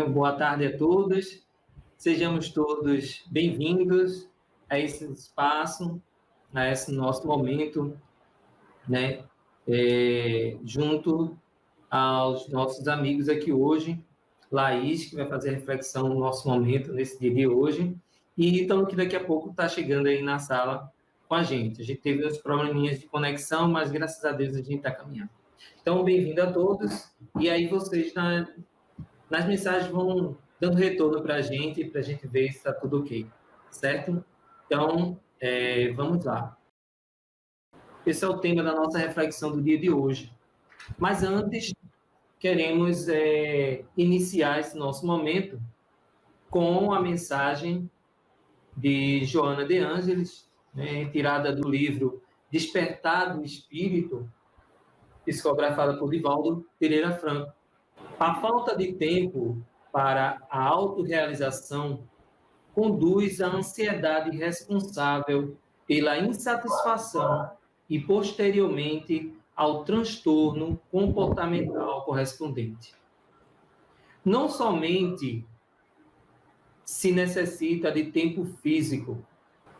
Boa tarde a todos. Sejamos todos bem-vindos a esse espaço, a esse nosso momento, né? Junto aos nossos amigos aqui hoje, Laís, que vai fazer reflexão no nosso momento, nesse dia de hoje, e então que daqui a pouco está chegando aí na sala com a gente. A gente teve uns probleminhas de conexão, mas graças a Deus a gente está caminhando. Então, bem-vindo a todos, e aí vocês nas mensagens vão dando retorno para a gente ver se está tudo ok, certo? Então, vamos lá. Esse é o tema da nossa reflexão do dia de hoje. Mas antes, queremos iniciar esse nosso momento com a mensagem de Joana de Ângeles, né, tirada do livro Despertar do Espírito, psicografada por Divaldo Pereira Franco. A falta de tempo para a autorrealização conduz à ansiedade responsável pela insatisfação e, posteriormente, ao transtorno comportamental correspondente. Não somente se necessita de tempo físico,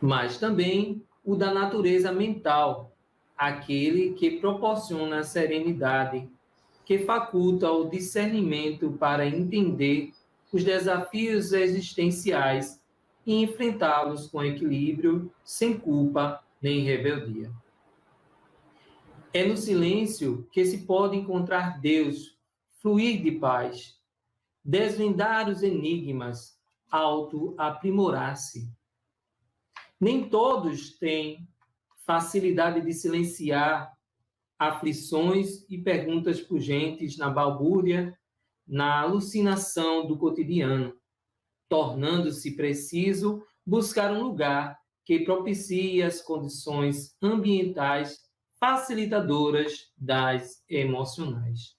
mas também o da natureza mental, aquele que proporciona serenidade, que faculta o discernimento para entender os desafios existenciais e enfrentá-los com equilíbrio, sem culpa nem rebeldia. É no silêncio que se pode encontrar Deus, fluir de paz, desvendar os enigmas, auto-aprimorar-se. Nem todos têm facilidade de silenciar aflições e perguntas pungentes na balbúrdia, na alucinação do cotidiano, tornando-se preciso buscar um lugar que propicie as condições ambientais facilitadoras das emocionais.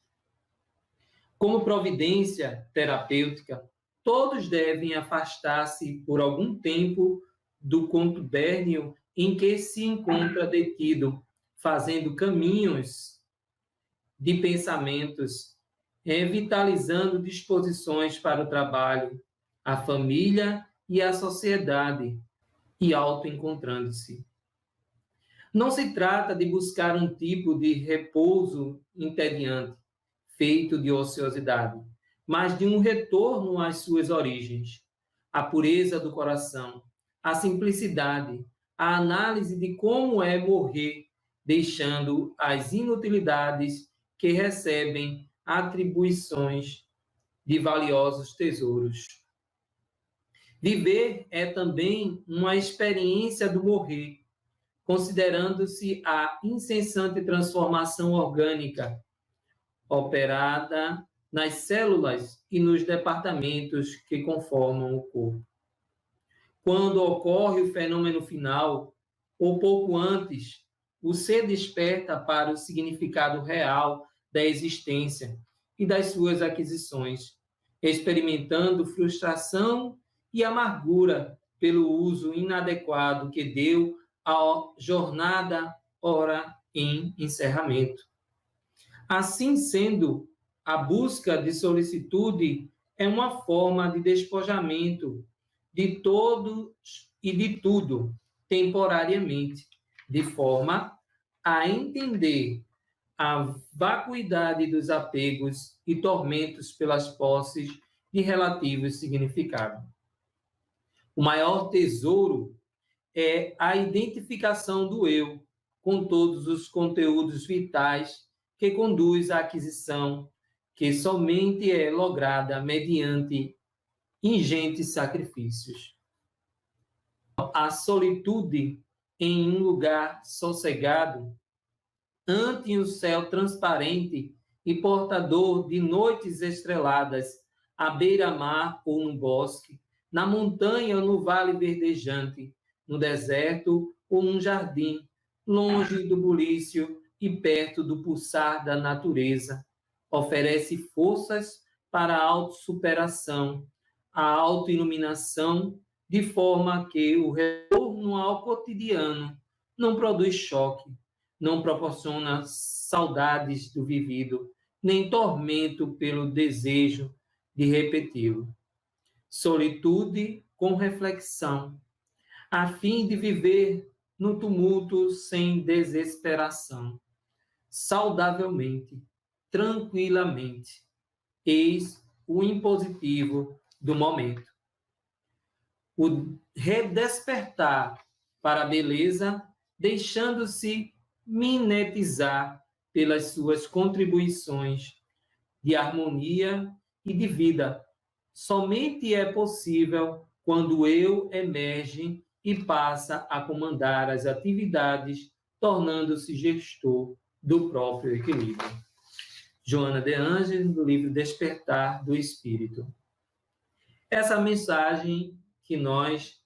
Como providência terapêutica, todos devem afastar-se por algum tempo do contubérnio em que se encontra detido, fazendo caminhos de pensamentos, revitalizando disposições para o trabalho, a família e a sociedade, e auto-encontrando-se. Não se trata de buscar um tipo de repouso entediante, feito de ociosidade, mas de um retorno às suas origens, à pureza do coração, à simplicidade, à análise de como é morrer, deixando as inutilidades que recebem atribuições de valiosos tesouros. Viver é também uma experiência do morrer, considerando-se a incessante transformação orgânica operada nas células e nos departamentos que conformam o corpo. Quando ocorre o fenômeno final, ou pouco antes, o ser desperta para o significado real da existência e das suas aquisições, experimentando frustração e amargura pelo uso inadequado que deu à jornada ora em encerramento. Assim sendo, a busca de solicitude é uma forma de despojamento de todos e de tudo, temporariamente, de forma a entender a vacuidade dos apegos e tormentos pelas posses de relativo significado. O maior tesouro é a identificação do eu com todos os conteúdos vitais que conduz à aquisição, que somente é lograda mediante ingentes sacrifícios. A solitude em um lugar sossegado, ante um céu transparente e portador de noites estreladas, à beira-mar ou no bosque, na montanha ou no vale verdejante, no deserto ou num jardim, longe do bulício e perto do pulsar da natureza, oferece forças para a autossuperação, a autoiluminação, de forma que o retorno ao cotidiano não produz choque, não proporciona saudades do vivido, nem tormento pelo desejo de repeti-lo. Solitude com reflexão, a fim de viver no tumulto sem desesperação, saudavelmente, tranquilamente. Eis o impositivo do momento. O redespertar para a beleza, deixando-se mimetizar pelas suas contribuições de harmonia e de vida. Somente é possível quando o eu emerge e passa a comandar as atividades, tornando-se gestor do próprio equilíbrio. Joana de Ângeles, do livro Despertar do Espírito. Essa mensagem que nós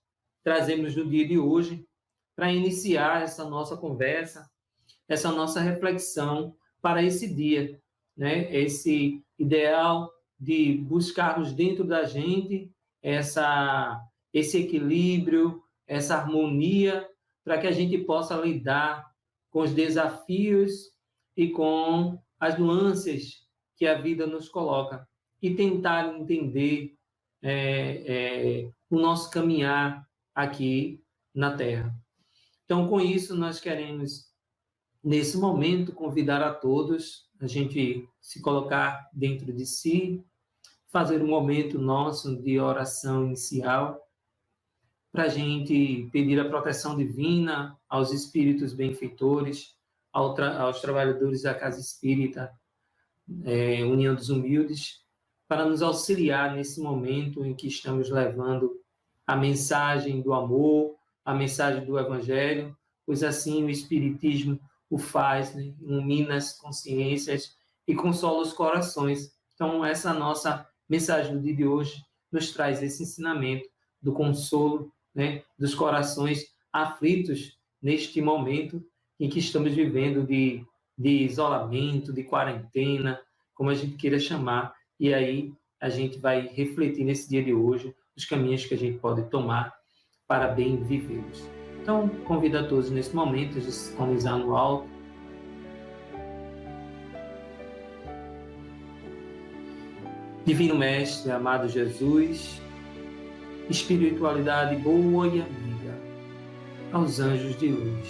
trazemos no dia de hoje para iniciar essa nossa conversa, essa nossa reflexão para esse dia, né? Esse ideal de buscarmos dentro da gente esse equilíbrio, essa harmonia, para que a gente possa lidar com os desafios e com as nuances que a vida nos coloca e tentar entender o nosso caminhar aqui na Terra. Então, com isso, nós queremos, nesse momento, convidar a todos a gente se colocar dentro de si, fazer um momento nosso de oração inicial, para a gente pedir a proteção divina aos espíritos benfeitores, aos trabalhadores da Casa Espírita, União dos Humildes, para nos auxiliar nesse momento em que estamos levando a mensagem do amor, a mensagem do Evangelho, pois assim o Espiritismo o faz, né? Ilumina as consciências e consola os corações. Então, essa nossa mensagem do dia de hoje nos traz esse ensinamento do consolo, né? Dos corações aflitos neste momento em que estamos vivendo de isolamento, de quarentena, como a gente queira chamar. E aí a gente vai refletir nesse dia de hoje os caminhos que a gente pode tomar para bem vivê-los. Então, convido a todos nesse momento a se sintonizar no alto. Divino Mestre, amado Jesus, espiritualidade boa e amiga, aos anjos de luz.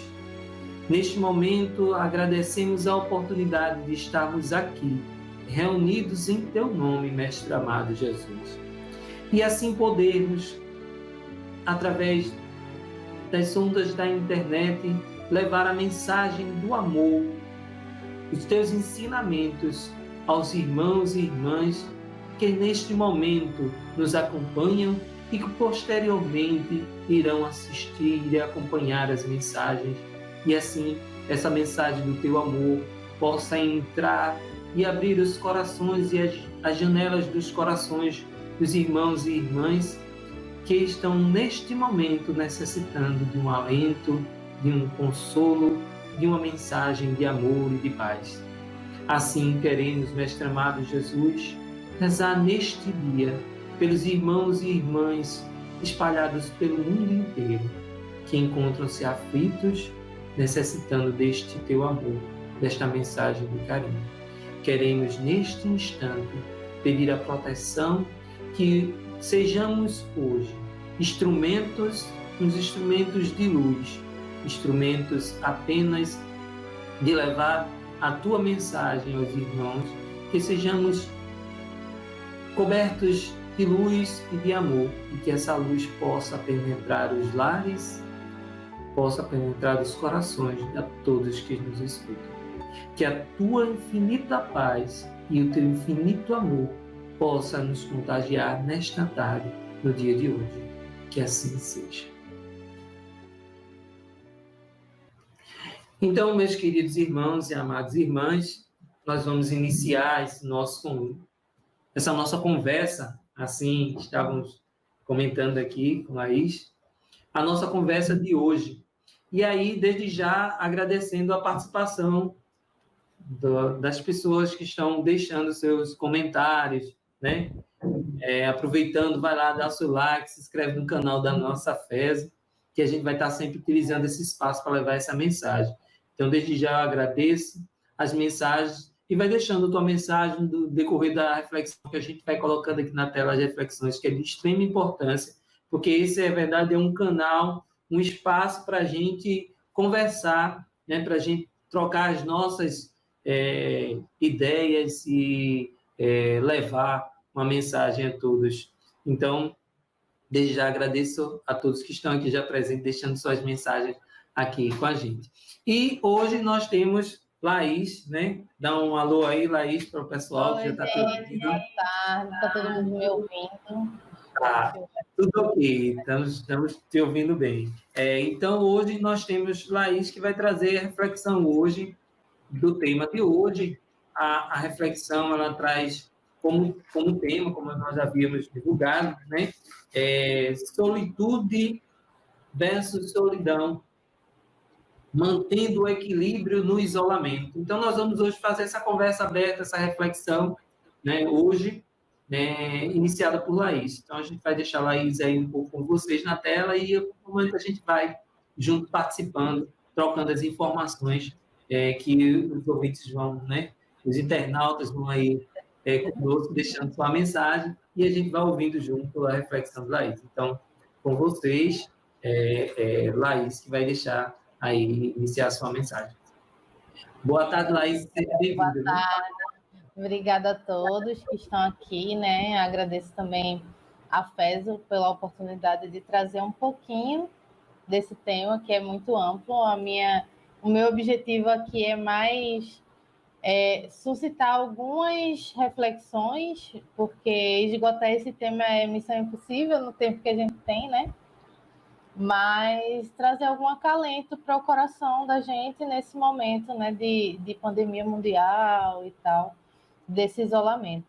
Neste momento, agradecemos a oportunidade de estarmos aqui, reunidos em Teu nome, Mestre amado Jesus. E assim podermos, através das ondas da internet, levar a mensagem do amor, os Teus ensinamentos aos irmãos e irmãs que neste momento nos acompanham e que posteriormente irão assistir e acompanhar as mensagens. E assim, essa mensagem do Teu amor possa entrar e abrir os corações e as janelas dos corações dos irmãos e irmãs que estão neste momento necessitando de um alento, de um consolo, de uma mensagem de amor e de paz. Assim queremos, Mestre amado Jesus, rezar neste dia pelos irmãos e irmãs espalhados pelo mundo inteiro, que encontram-se aflitos, necessitando deste Teu amor, desta mensagem de carinho. Queremos, neste instante, pedir a proteção, que sejamos hoje instrumentos de luz, instrumentos apenas de levar a Tua mensagem aos irmãos, que sejamos cobertos de luz e de amor, e que essa luz possa penetrar os lares, possa penetrar os corações de todos que nos escutam. Que a Tua infinita paz e o Teu infinito amor possa nos contagiar nesta tarde, no dia de hoje. Que assim seja. Então, meus queridos irmãos e amadas irmãs, nós vamos iniciar essa nossa conversa, assim, estávamos comentando aqui com a Laís, a nossa conversa de hoje. E aí, desde já, agradecendo a participação das pessoas que estão deixando seus comentários, né? Aproveitando, vai lá, dá o seu like, se inscreve no canal da nossa FES, que a gente vai estar sempre utilizando esse espaço para levar essa mensagem. Então, desde já, eu agradeço as mensagens e vai deixando a tua mensagem do decorrer da reflexão que a gente vai colocando aqui na tela, as reflexões, que é de extrema importância, porque esse, é verdade, é um canal, um espaço para a gente conversar, né, para a gente trocar as nossas ideias e levar uma mensagem a todos. Então, desde já agradeço a todos que estão aqui já presentes, deixando suas mensagens aqui com a gente. E hoje nós temos Laís, né? Dá um alô aí, Laís, para o pessoal que já está te ouvindo. Boa tarde, está todo mundo me ouvindo? Tá, tudo ok, estamos te ouvindo bem. Então, hoje nós temos Laís, que vai trazer a reflexão hoje do tema de hoje. A reflexão, ela traz como tema, como nós havíamos divulgado, né? Solitude versus solidão, mantendo o equilíbrio no isolamento. Então, nós vamos hoje fazer essa conversa aberta, essa reflexão, né, hoje, né, iniciada por Laís. Então, a gente vai deixar a Laís aí um pouco com vocês na tela e, no momento, a gente vai junto participando, trocando as informações que os ouvintes vão, né, os internautas vão aí conosco, deixando sua mensagem, e a gente vai ouvindo junto a reflexão de Laís. Então, com vocês, Laís, que vai deixar aí iniciar a sua mensagem. Boa tarde, Laís. Seja bem-vinda. Boa tarde. Obrigada a todos que estão aqui, né? Agradeço também a FESO pela oportunidade de trazer um pouquinho desse tema, que é muito amplo. O meu objetivo aqui é mais suscitar algumas reflexões, porque esgotar esse tema é missão impossível no tempo que a gente tem, né? Mas trazer algum acalento para o coração da gente nesse momento, né, de pandemia mundial e tal, desse isolamento.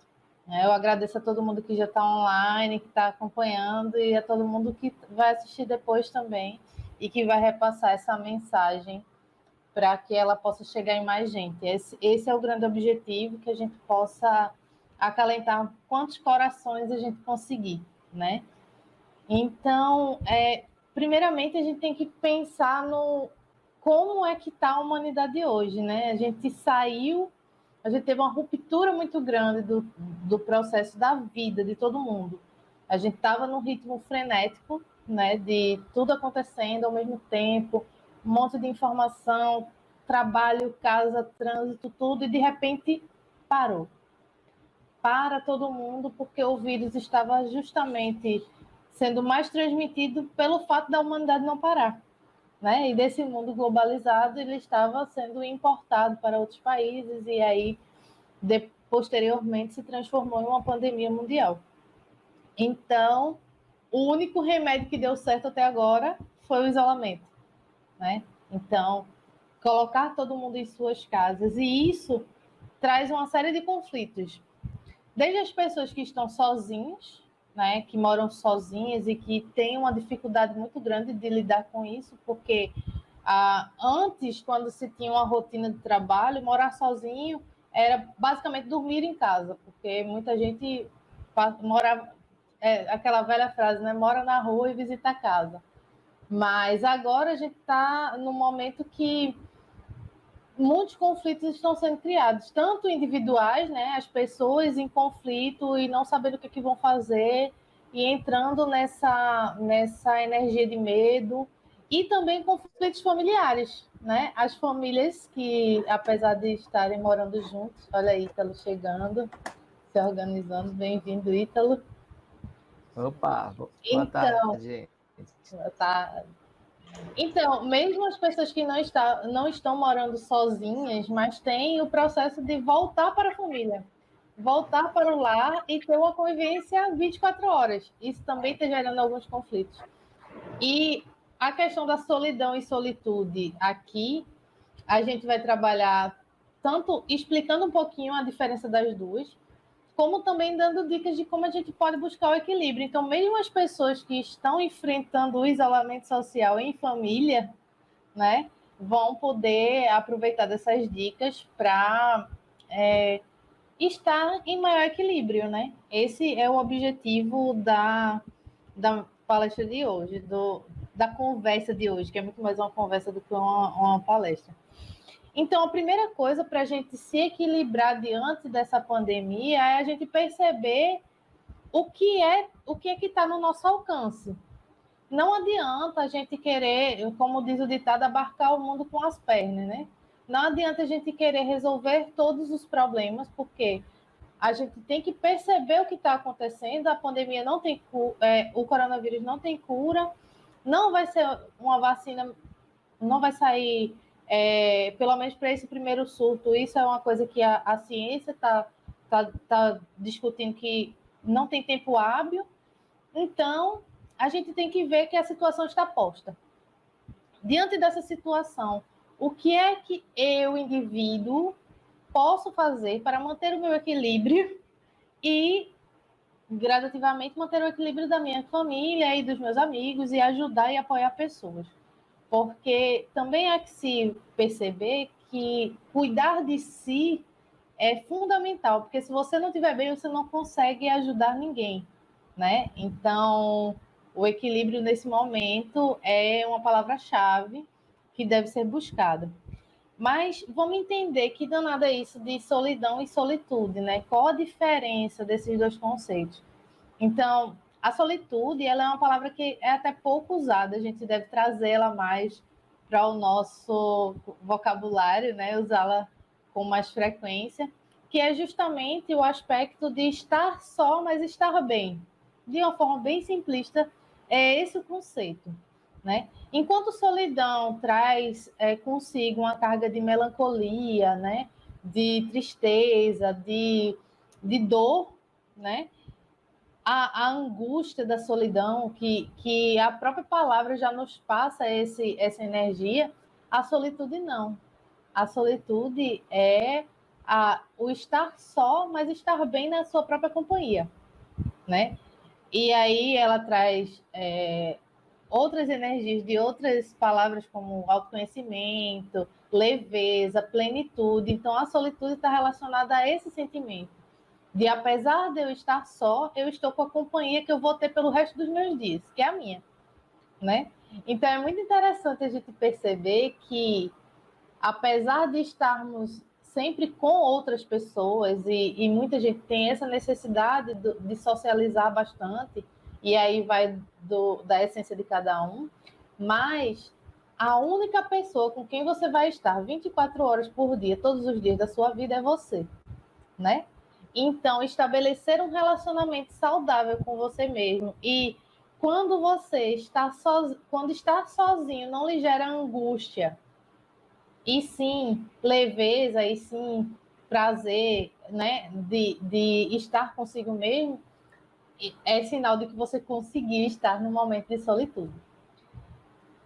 Eu agradeço a todo mundo que já está online, que está acompanhando, e a todo mundo que vai assistir depois também e que vai repassar essa mensagem para que ela possa chegar em mais gente. Esse é o grande objetivo, que a gente possa acalentar quantos corações a gente conseguir, né? Então, primeiramente, a gente tem que pensar no como é que está a humanidade hoje, né? A gente teve uma ruptura muito grande do processo da vida de todo mundo. A gente estava num ritmo frenético, né? De tudo acontecendo ao mesmo tempo, um monte de informação, trabalho, casa, trânsito, tudo, e de repente parou. Para todo mundo, porque o vírus estava justamente sendo mais transmitido pelo fato da humanidade não parar, né? E desse mundo globalizado, ele estava sendo importado para outros países e aí, posteriormente, se transformou em uma pandemia mundial. Então, o único remédio que deu certo até agora foi o isolamento, né? Então, colocar todo mundo em suas casas, e isso traz uma série de conflitos. Desde as pessoas que estão sozinhas, né, que moram sozinhas e que têm uma dificuldade muito grande de lidar com isso, porque antes, quando se tinha uma rotina de trabalho, morar sozinho era basicamente dormir em casa, porque muita gente morava, aquela velha frase, né, mora na rua e visita a casa. Mas agora a gente está num momento que muitos conflitos estão sendo criados, tanto individuais, né, as pessoas em conflito e não sabendo o que vão fazer e entrando nessa energia de medo, e também conflitos familiares, né? As famílias que, apesar de estarem morando juntos, olha aí, Ítalo chegando, se organizando, bem-vindo, Ítalo. Opa, boa tarde, gente. Tá. Então, mesmo as pessoas que não estão morando sozinhas, mas têm o processo de voltar para a família, voltar para o lar e ter uma convivência 24 horas. Isso também está gerando alguns conflitos. E a questão da solidão e solitude aqui, a gente vai trabalhar tanto explicando um pouquinho a diferença das duas, como também dando dicas de como a gente pode buscar o equilíbrio. Então, mesmo as pessoas que estão enfrentando o isolamento social em família, né, vão poder aproveitar dessas dicas para estar em maior equilíbrio, né? Esse é o objetivo da palestra de hoje, da conversa de hoje, que é muito mais uma conversa do que uma palestra. Então, a primeira coisa para a gente se equilibrar diante dessa pandemia é a gente perceber o que é que está no nosso alcance. Não adianta a gente querer, como diz o ditado, abarcar o mundo com as pernas, né? Não adianta a gente querer resolver todos os problemas, porque a gente tem que perceber o que está acontecendo. A pandemia não tem o coronavírus não tem cura, não vai ser uma vacina, não vai sair, pelo menos para esse primeiro surto. Isso é uma coisa que a ciência tá discutindo, que não tem tempo hábil. Então, a gente tem que ver que a situação está posta. Diante dessa situação, o que é que eu, indivíduo, posso fazer para manter o meu equilíbrio e, gradativamente, manter o equilíbrio da minha família e dos meus amigos e ajudar e apoiar pessoas? Porque também é que se perceber que cuidar de si é fundamental, porque se você não estiver bem, você não consegue ajudar ninguém, né? Então, o equilíbrio nesse momento é uma palavra-chave que deve ser buscada. Mas vamos entender que danada é isso de solidão e solitude, né? Qual a diferença desses dois conceitos? Então, a solitude, ela é uma palavra que é até pouco usada, a gente deve trazê-la mais para o nosso vocabulário, né? Usá-la com mais frequência, que é justamente o aspecto de estar só, mas estar bem. De uma forma bem simplista, é esse o conceito, né? Enquanto solidão traz consigo uma carga de melancolia, né? De tristeza, de dor, né? A angústia da solidão, que a própria palavra já nos passa essa energia, a solitude não. A solitude é o estar só, mas estar bem na sua própria companhia, né? E aí ela traz outras energias de outras palavras, como autoconhecimento, leveza, plenitude. Então, a solitude está relacionada a esse sentimento de, apesar de eu estar só, eu estou com a companhia que eu vou ter pelo resto dos meus dias, que é a minha, né? Então, é muito interessante a gente perceber que, apesar de estarmos sempre com outras pessoas, e muita gente tem essa necessidade de socializar bastante, e aí vai da essência de cada um, mas a única pessoa com quem você vai estar 24 horas por dia, todos os dias da sua vida, é você, né? Então, estabelecer um relacionamento saudável com você mesmo, e quando você está quando estar sozinho não lhe gera angústia, e sim leveza, e sim prazer, né, de estar consigo mesmo, é sinal de que você conseguiu estar no momento de solitude.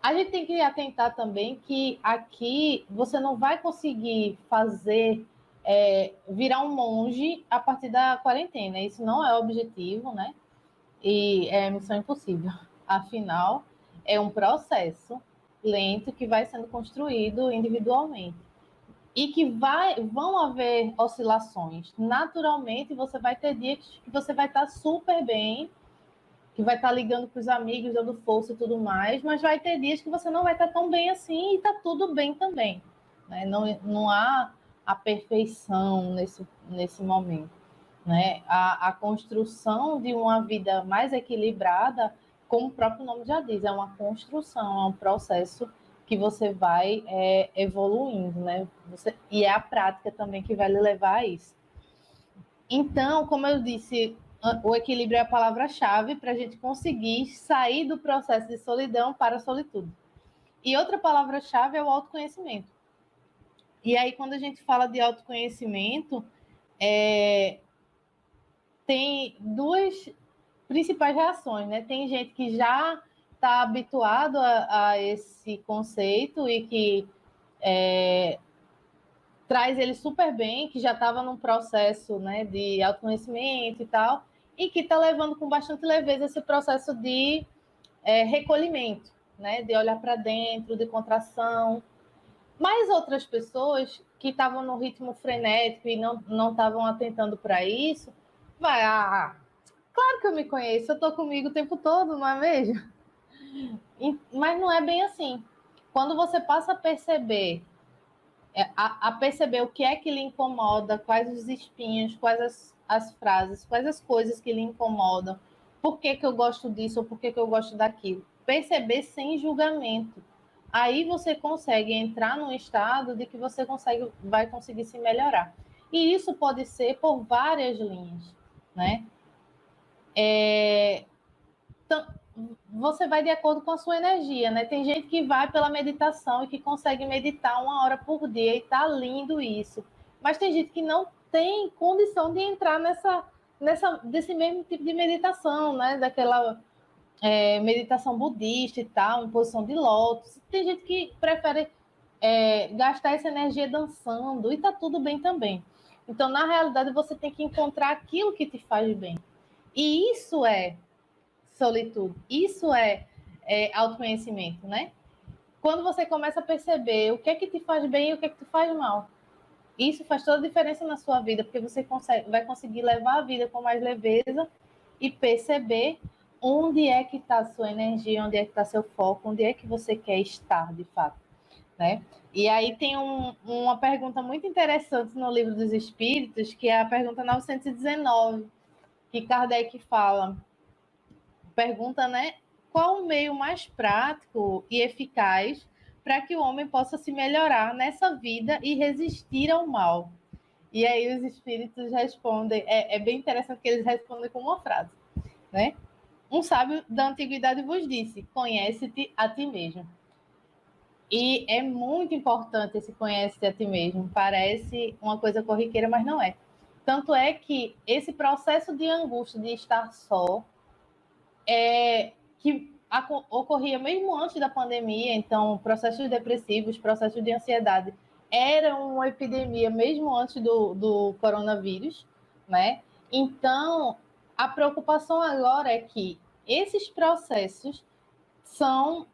A gente tem que atentar também que aqui você não vai conseguir fazer virar um monge a partir da quarentena. Isso não é o objetivo, né? E é missão impossível. Afinal, é um processo lento que vai sendo construído individualmente. E que vão haver oscilações. Naturalmente, você vai ter dias que você vai estar super bem, que vai estar ligando para os amigos, dando força e tudo mais, mas vai ter dias que você não vai estar tão bem assim, e está tudo bem também, né? Não há a perfeição nesse momento, né? A construção de uma vida mais equilibrada, como o próprio nome já diz, é uma construção, é um processo que você vai evoluindo, né? E é a prática também que vai lhe levar a isso. Então, como eu disse, o equilíbrio é a palavra-chave para a gente conseguir sair do processo de solidão para a solitude. E outra palavra-chave é o autoconhecimento. E aí, quando a gente fala de autoconhecimento, tem duas principais reações, né? Tem gente que já está habituado a esse conceito e que traz ele super bem, que já estava num processo, né, de autoconhecimento e tal, e que está levando com bastante leveza esse processo de recolhimento, né, de olhar para dentro, de contração. Mas outras pessoas que estavam no ritmo frenético e não estavam atentando para isso, claro que eu me conheço, eu estou comigo o tempo todo, não é mesmo? Mas não é bem assim. Quando você passa a perceber a perceber o que é que lhe incomoda, quais os espinhos, quais as frases, quais as coisas que lhe incomodam, por que eu gosto disso ou por que eu gosto daquilo. Perceber sem julgamento. Aí você consegue entrar num estado de que você vai conseguir se melhorar. E isso pode ser por várias linhas, né? Então, você vai de acordo com a sua energia, né? Tem gente que vai pela meditação e que consegue meditar 1 hora por dia e tá lindo isso. Mas tem gente que não tem condição de entrar desse mesmo tipo de meditação, né? Daquela meditação budista e tal, em posição de lótus. Tem gente que prefere gastar essa energia dançando e tá tudo bem também. Então, na realidade, você tem que encontrar aquilo que te faz bem. E isso é solitude, isso é autoconhecimento, né? Quando você começa a perceber o que é que te faz bem e o que é que te faz mal. Isso faz toda a diferença na sua vida, porque você vai conseguir levar a vida com mais leveza e perceber onde é que está a sua energia, onde é que está seu foco, onde é que você quer estar, de fato, né? E aí tem uma pergunta muito interessante no Livro dos Espíritos, que é a pergunta 919, que Kardec pergunta, né? Qual o meio mais prático e eficaz para que o homem possa se melhorar nessa vida e resistir ao mal? E aí os espíritos respondem, é bem interessante que eles respondem com uma frase, né? Um sábio da antiguidade vos disse, conhece-te a ti mesmo. E é muito importante esse conhece-te a ti mesmo. Parece uma coisa corriqueira, mas não é. Tanto é que esse processo de angústia de estar só, que ocorria mesmo antes da pandemia, então processos depressivos, processos de ansiedade, era uma epidemia mesmo antes do coronavírus, né? Então, a preocupação agora é que esses processos são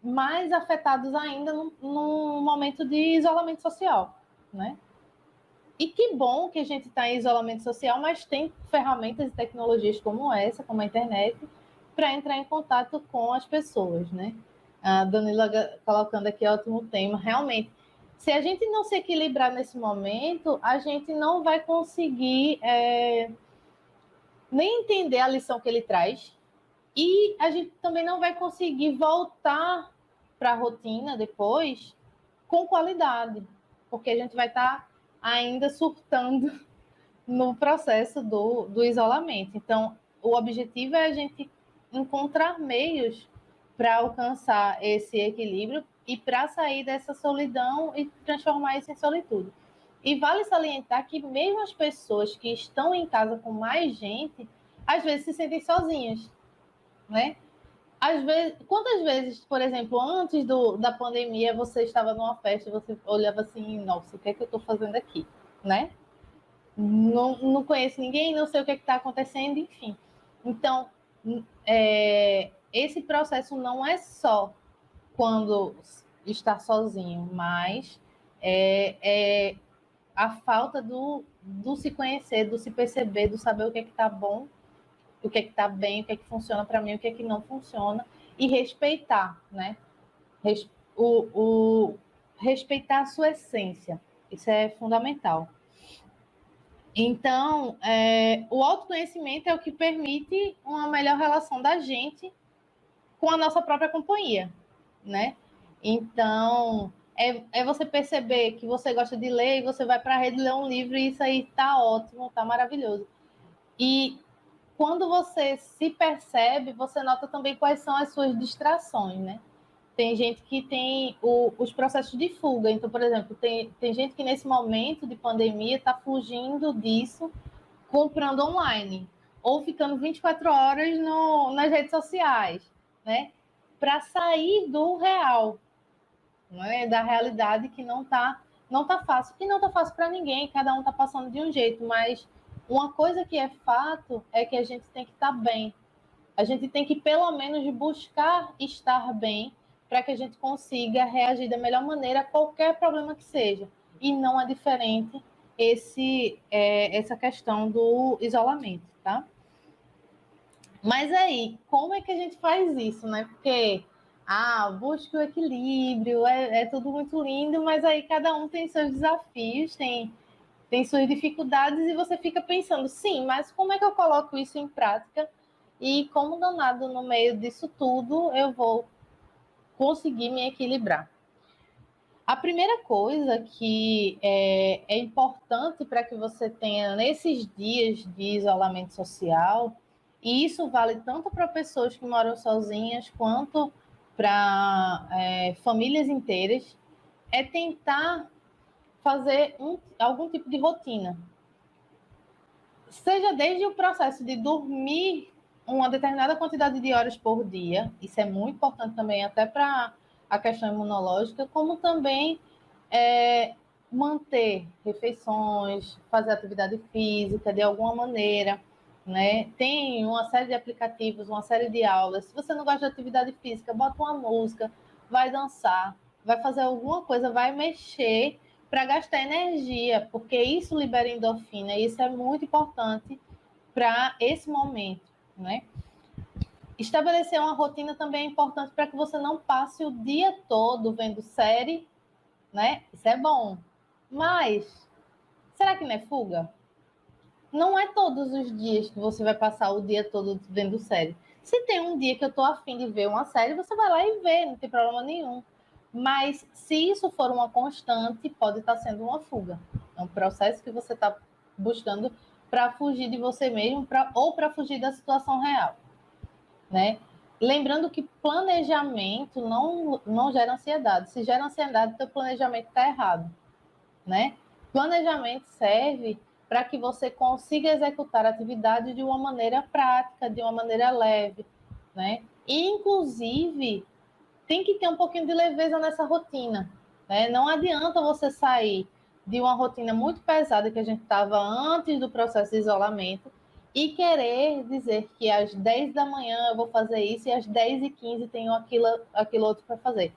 mais afetados ainda no momento de isolamento social, né? E que bom que a gente está em isolamento social, mas tem ferramentas e tecnologias como essa, como a internet, para entrar em contato com as pessoas, né? A Danila colocando aqui ótimo tema. Realmente, se a gente não se equilibrar nesse momento, a gente não vai conseguir nem entender a lição que ele traz e a gente também não vai conseguir voltar para a rotina depois com qualidade, porque a gente vai estar ainda surtando no processo do isolamento. Então, o objetivo é a gente encontrar meios para alcançar esse equilíbrio e para sair dessa solidão e transformar isso em solitude. E vale salientar que mesmo as pessoas que estão em casa com mais gente, às vezes se sentem sozinhas, né? Às vezes, quantas vezes, por exemplo, antes da pandemia, você estava numa festa e você olhava assim, nossa, o que é que eu estou fazendo aqui, né? Não conheço ninguém, não sei o que está acontecendo, enfim. Então, esse processo não é só quando está sozinho, mas é a falta do se conhecer, do se perceber, do saber o que está bom, o que está bem, o que funciona para mim, o que não funciona, e respeitar, né? Respeitar a sua essência. Isso é fundamental. Então, o autoconhecimento é o que permite uma melhor relação da gente com a nossa própria companhia, né? Então, é você perceber que você gosta de ler e você vai para a rede ler um livro e isso aí tá ótimo, tá maravilhoso. E quando você se percebe, você nota também quais são as suas distrações, né? Tem gente que tem os processos de fuga. Então, por exemplo, tem gente que nesse momento de pandemia está fugindo disso, comprando online, ou ficando 24 horas nas redes sociais, né? Para sair do real, né? Da realidade que não tá fácil. E não tá fácil para ninguém, cada um tá passando de um jeito, mas uma coisa que é fato é que a gente tem que estar bem. A gente tem que, pelo menos, buscar estar bem para que a gente consiga reagir da melhor maneira a qualquer problema que seja. E não é diferente essa questão do isolamento, tá? Mas aí, como é que a gente faz isso, né? Porque busque o equilíbrio, é tudo muito lindo, mas aí cada um tem seus desafios, tem suas dificuldades, e você fica pensando, sim, mas como é que eu coloco isso em prática? E como danado no meio disso tudo, eu vou conseguir me equilibrar. A primeira coisa que é importante para que você tenha nesses dias de isolamento social, e isso vale tanto para pessoas que moram sozinhas quanto para famílias inteiras, é tentar fazer algum tipo de rotina. Seja desde o processo de dormir uma determinada quantidade de horas por dia, isso é muito importante também até para a questão imunológica, como também manter refeições, fazer atividade física de alguma maneira, né? Tem uma série de aplicativos, uma série de aulas. Se você não gosta de atividade física, bota uma música, vai dançar, vai fazer alguma coisa, vai mexer para gastar energia, porque isso libera endorfina, e isso é muito importante para esse momento, né? Estabelecer uma rotina também é importante para que você não passe o dia todo vendo série, né? Isso é bom. Mas será que não é fuga? Não é todos os dias que você vai passar o dia todo vendo série. Se tem um dia que eu tô afim de ver uma série, você vai lá e vê, não tem problema nenhum. Mas se isso for uma constante, pode estar sendo uma fuga. É um processo que você está buscando para fugir de você mesmo ou para fugir da situação real, né? Lembrando que planejamento não gera ansiedade. Se gera ansiedade, seu planejamento está errado, né? Planejamento serve para que você consiga executar a atividade de uma maneira prática, de uma maneira leve, né? E, inclusive, tem que ter um pouquinho de leveza nessa rotina, né? Não adianta você sair de uma rotina muito pesada que a gente estava antes do processo de isolamento e querer dizer que às 10 da manhã eu vou fazer isso e às 10h15 tenho aquilo outro para fazer.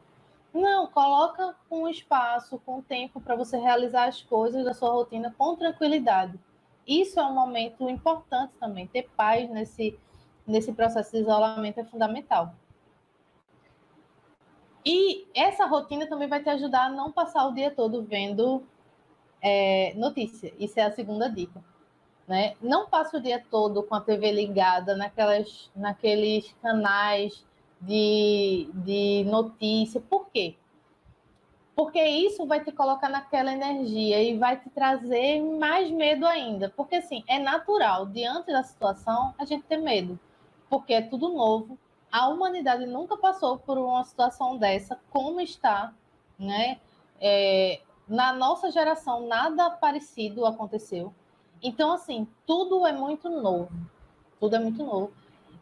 Não, coloca um espaço, com tempo para você realizar as coisas da sua rotina com tranquilidade. Isso é um momento importante também. Ter paz nesse processo de isolamento é fundamental. E essa rotina também vai te ajudar a não passar o dia todo vendo notícia. Isso é a segunda dica, né? Não passe o dia todo com a TV ligada naqueles canais de notícia. Por quê? Porque isso vai te colocar naquela energia e vai te trazer mais medo ainda. Porque, assim, é natural, diante da situação, a gente ter medo. Porque é tudo novo. A humanidade nunca passou por uma situação dessa, como está, né? Na nossa geração, nada parecido aconteceu. Então, assim, tudo é muito novo. Tudo é muito novo.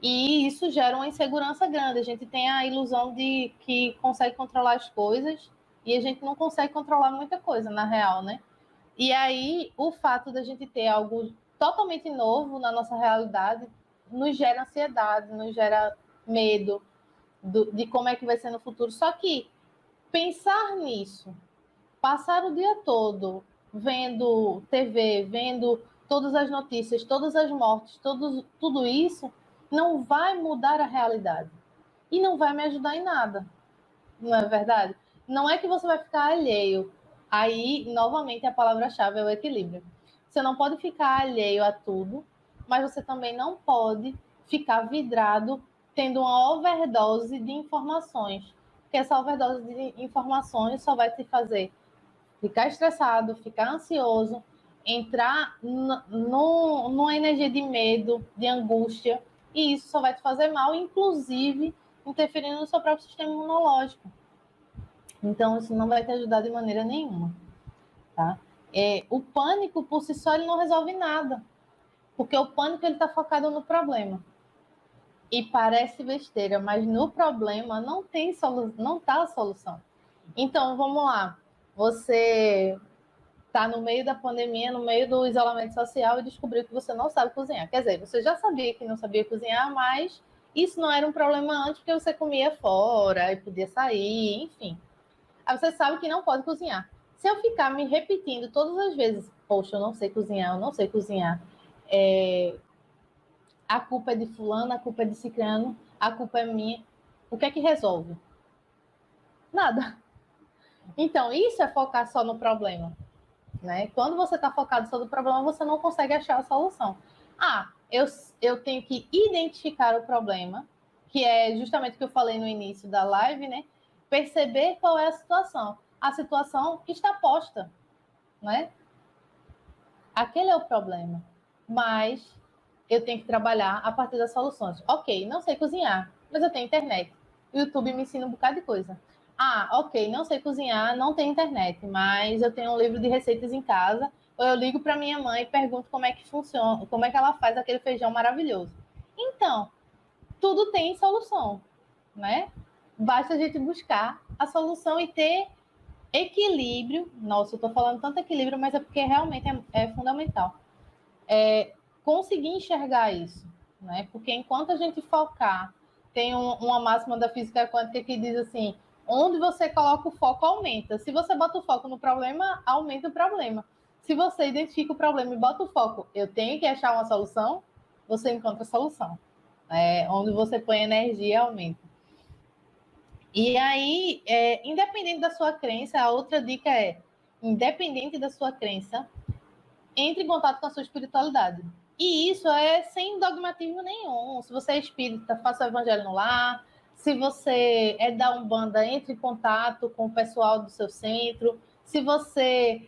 E isso gera uma insegurança grande. A gente tem a ilusão de que consegue controlar as coisas e a gente não consegue controlar muita coisa, na real, né? E aí, o fato da gente ter algo totalmente novo na nossa realidade nos gera ansiedade, nos gera medo de como é que vai ser no futuro. Só que pensar nisso, passar o dia todo vendo TV, vendo todas as notícias, todas as mortes, tudo isso, não vai mudar a realidade. E não vai me ajudar em nada. Não é verdade? Não é que você vai ficar alheio. Aí, novamente, a palavra-chave é o equilíbrio. Você não pode ficar alheio a tudo, mas você também não pode ficar vidrado tendo uma overdose de informações. Porque essa overdose de informações só vai te fazer ficar estressado, ficar ansioso, entrar numa energia de medo, de angústia, e isso só vai te fazer mal, inclusive interferindo no seu próprio sistema imunológico. Então, isso não vai te ajudar de maneira nenhuma, tá? O pânico, por si só, ele não resolve nada, porque o pânico ele está focado no problema. E parece besteira, mas no problema não está a solução. Então, vamos lá. Você está no meio da pandemia, no meio do isolamento social e descobriu que você não sabe cozinhar. Quer dizer, você já sabia que não sabia cozinhar, mas isso não era um problema antes, porque você comia fora e podia sair, enfim. Aí você sabe que não pode cozinhar. Se eu ficar me repetindo todas as vezes, poxa, eu não sei cozinhar, eu não sei cozinhar, a culpa é de fulano, a culpa é de ciclano, a culpa é minha, o que é que resolve? Nada. Então, isso é focar só no problema, né? Quando você está focado só no problema, você não consegue achar a solução. Eu tenho que identificar o problema, que é justamente o que eu falei no início da live, né? Perceber qual é a situação. A situação está posta, né? Aquele é o problema. Mas eu tenho que trabalhar a partir das soluções. Ok, não sei cozinhar, mas eu tenho internet. O YouTube me ensina um bocado de coisa. Ok, não sei cozinhar, não tenho internet, mas eu tenho um livro de receitas em casa. Ou eu ligo para minha mãe e pergunto como é que funciona, como é que ela faz aquele feijão maravilhoso. Então, tudo tem solução, né? Basta a gente buscar a solução e ter equilíbrio. Nossa, eu estou falando tanto equilíbrio, mas é porque realmente é fundamental. Conseguir enxergar isso, né? Porque enquanto a gente focar, tem uma máxima da física quântica que diz assim: onde você coloca o foco, aumenta. Se você bota o foco no problema, aumenta o problema. Se você identifica o problema e bota o foco, eu tenho que achar uma solução, você encontra a solução. Onde você põe energia, aumenta. E aí, independente da sua crença, a outra dica é: independente da sua crença, entre em contato com a sua espiritualidade. E isso é sem dogmatismo nenhum. Se você é espírita, faça o evangelho no lar. Se você é da Umbanda, entre em contato com o pessoal do seu centro. Se você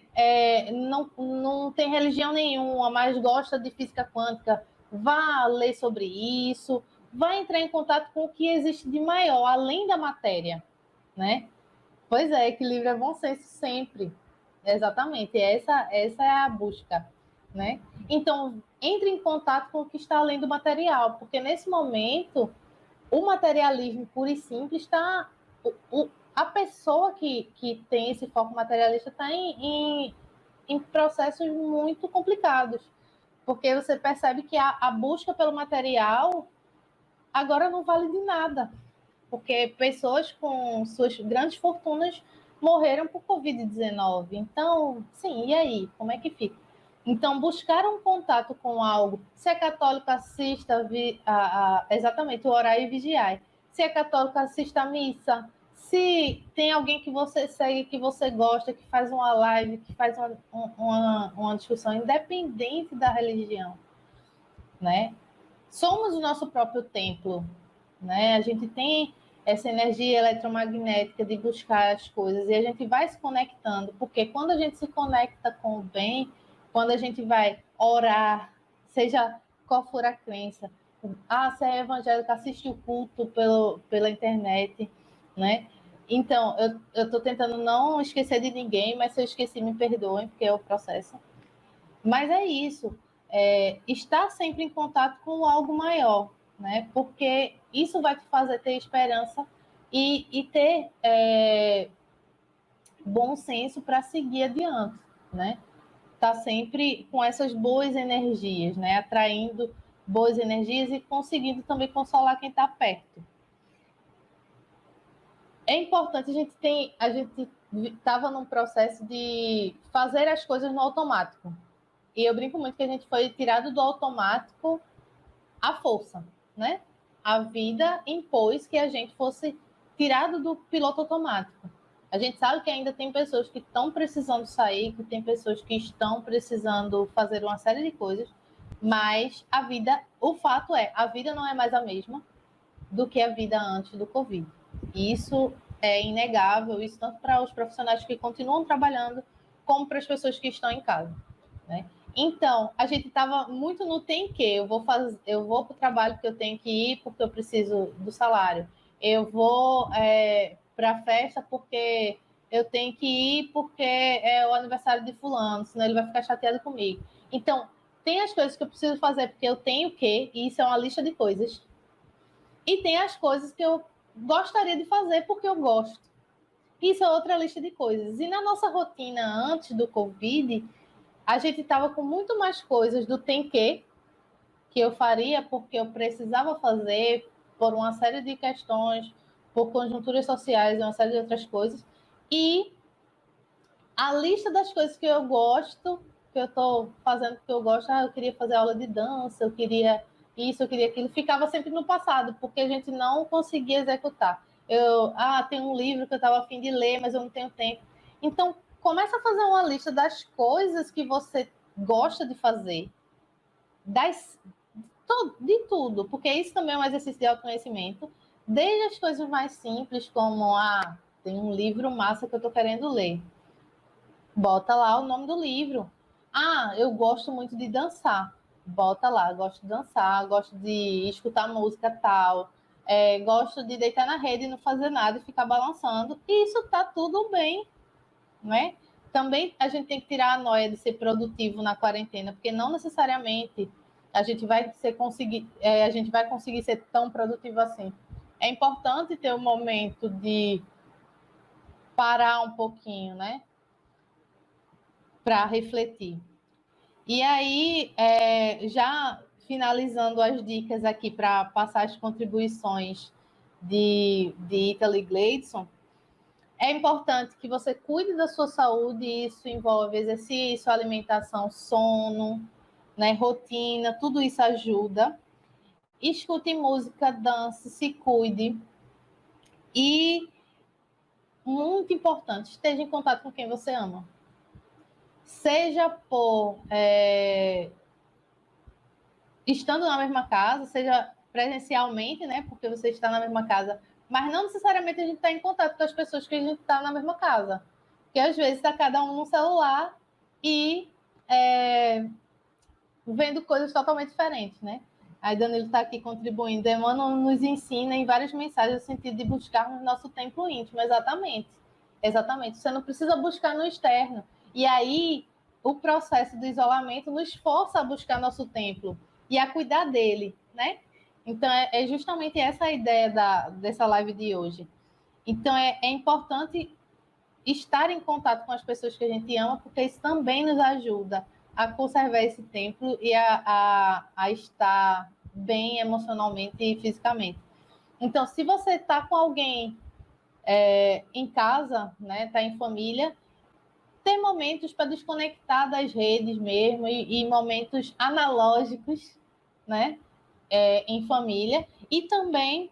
não tem religião nenhuma, mas gosta de física quântica, vá ler sobre isso. Vá entrar em contato com o que existe de maior, além da matéria, né? Pois é, equilíbrio é bom senso sempre. Exatamente, essa é a busca, né? Então, entre em contato com o que está além do material, porque nesse momento, o materialismo puro e simples está... A pessoa que tem esse foco materialista está em processos muito complicados, porque você percebe que a busca pelo material agora não vale de nada, porque pessoas com suas grandes fortunas morreram por Covid-19. Então, sim, e aí? Como é que fica? Então, buscar um contato com algo. Se é católico, assista exatamente o orar e vigiar. Se é católico, assista a missa. Se tem alguém que você segue, que você gosta, que faz uma live, que faz uma discussão, independente da religião, né? Somos o nosso próprio templo, né? A gente tem essa energia eletromagnética de buscar as coisas e a gente vai se conectando, porque quando a gente se conecta com o bem, quando a gente vai orar, seja qual for a crença, se é evangélica, assiste o culto pela internet, né? Então, eu estou tentando não esquecer de ninguém, mas se eu esqueci, me perdoem, porque é o processo. Mas é isso, estar sempre em contato com algo maior, né? Porque isso vai te fazer ter esperança e ter bom senso para seguir adiante, né? Tá sempre com essas boas energias, né? Atraindo boas energias e conseguindo também consolar quem está perto. É importante, a gente estava num processo de fazer as coisas no automático. E eu brinco muito que a gente foi tirado do automático à força, né? A vida impôs que a gente fosse tirado do piloto automático. A gente sabe que ainda tem pessoas que estão precisando sair, que tem pessoas que estão precisando fazer uma série de coisas, mas o fato é, a vida não é mais a mesma do que a vida antes do Covid. E isso é inegável, isso tanto para os profissionais que continuam trabalhando, como para as pessoas que estão em casa, né? Então, a gente estava muito no tem que. Eu vou para o trabalho porque eu tenho que ir, porque eu preciso do salário. Eu vou para a festa porque eu tenho que ir, porque é o aniversário de fulano, senão ele vai ficar chateado comigo. Então, tem as coisas que eu preciso fazer porque eu tenho que, e isso é uma lista de coisas. E tem as coisas que eu gostaria de fazer porque eu gosto. Isso é outra lista de coisas. E na nossa rotina antes do Covid, a gente estava com muito mais coisas do tem que eu faria porque eu precisava fazer por uma série de questões, por conjunturas sociais e uma série de outras coisas. E a lista das coisas que eu gosto, que eu estou fazendo porque eu gosto, eu queria fazer aula de dança, eu queria isso, eu queria aquilo, ficava sempre no passado, porque a gente não conseguia executar. tem um livro que eu estava a fim de ler, mas eu não tenho tempo. Então, começa a fazer uma lista das coisas que você gosta de fazer, de tudo, porque isso também é um exercício de autoconhecimento, desde as coisas mais simples, como, tem um livro massa que eu estou querendo ler. Bota lá o nome do livro. Eu gosto muito de dançar. Bota lá, gosto de dançar, gosto de escutar música tal, gosto de deitar na rede e não fazer nada e ficar balançando. E isso tá tudo bem, né? Também a gente tem que tirar a noia de ser produtivo na quarentena, porque não necessariamente a gente vai conseguir ser tão produtivo assim. É importante ter um momento de parar um pouquinho, né? Para refletir. E aí, já finalizando as dicas aqui para passar as contribuições de Italy Gleidson, é importante que você cuide da sua saúde, isso envolve exercício, alimentação, sono, né, rotina, tudo isso ajuda. Escute música, dance, se cuide. E, muito importante, esteja em contato com quem você ama. Seja por estando na mesma casa, seja presencialmente, né, porque você está na mesma casa, mas não necessariamente a gente está em contato com as pessoas que a gente está na mesma casa. Porque às vezes está cada um no celular e vendo coisas totalmente diferentes, né? Aí Danilo está aqui contribuindo. Emmanuel nos ensina em várias mensagens no sentido de buscarmos nosso templo íntimo. Exatamente. Exatamente. Você não precisa buscar no externo. E aí, o processo do isolamento nos força a buscar nosso templo e a cuidar dele, né? Então, é justamente essa a ideia dessa live de hoje. Então, é importante estar em contato com as pessoas que a gente ama, porque isso também nos ajuda a conservar esse templo e a estar bem emocionalmente e fisicamente. Então, se você está com alguém em casa, né, está em família, ter momentos para desconectar das redes mesmo e momentos analógicos, né, em família. E também,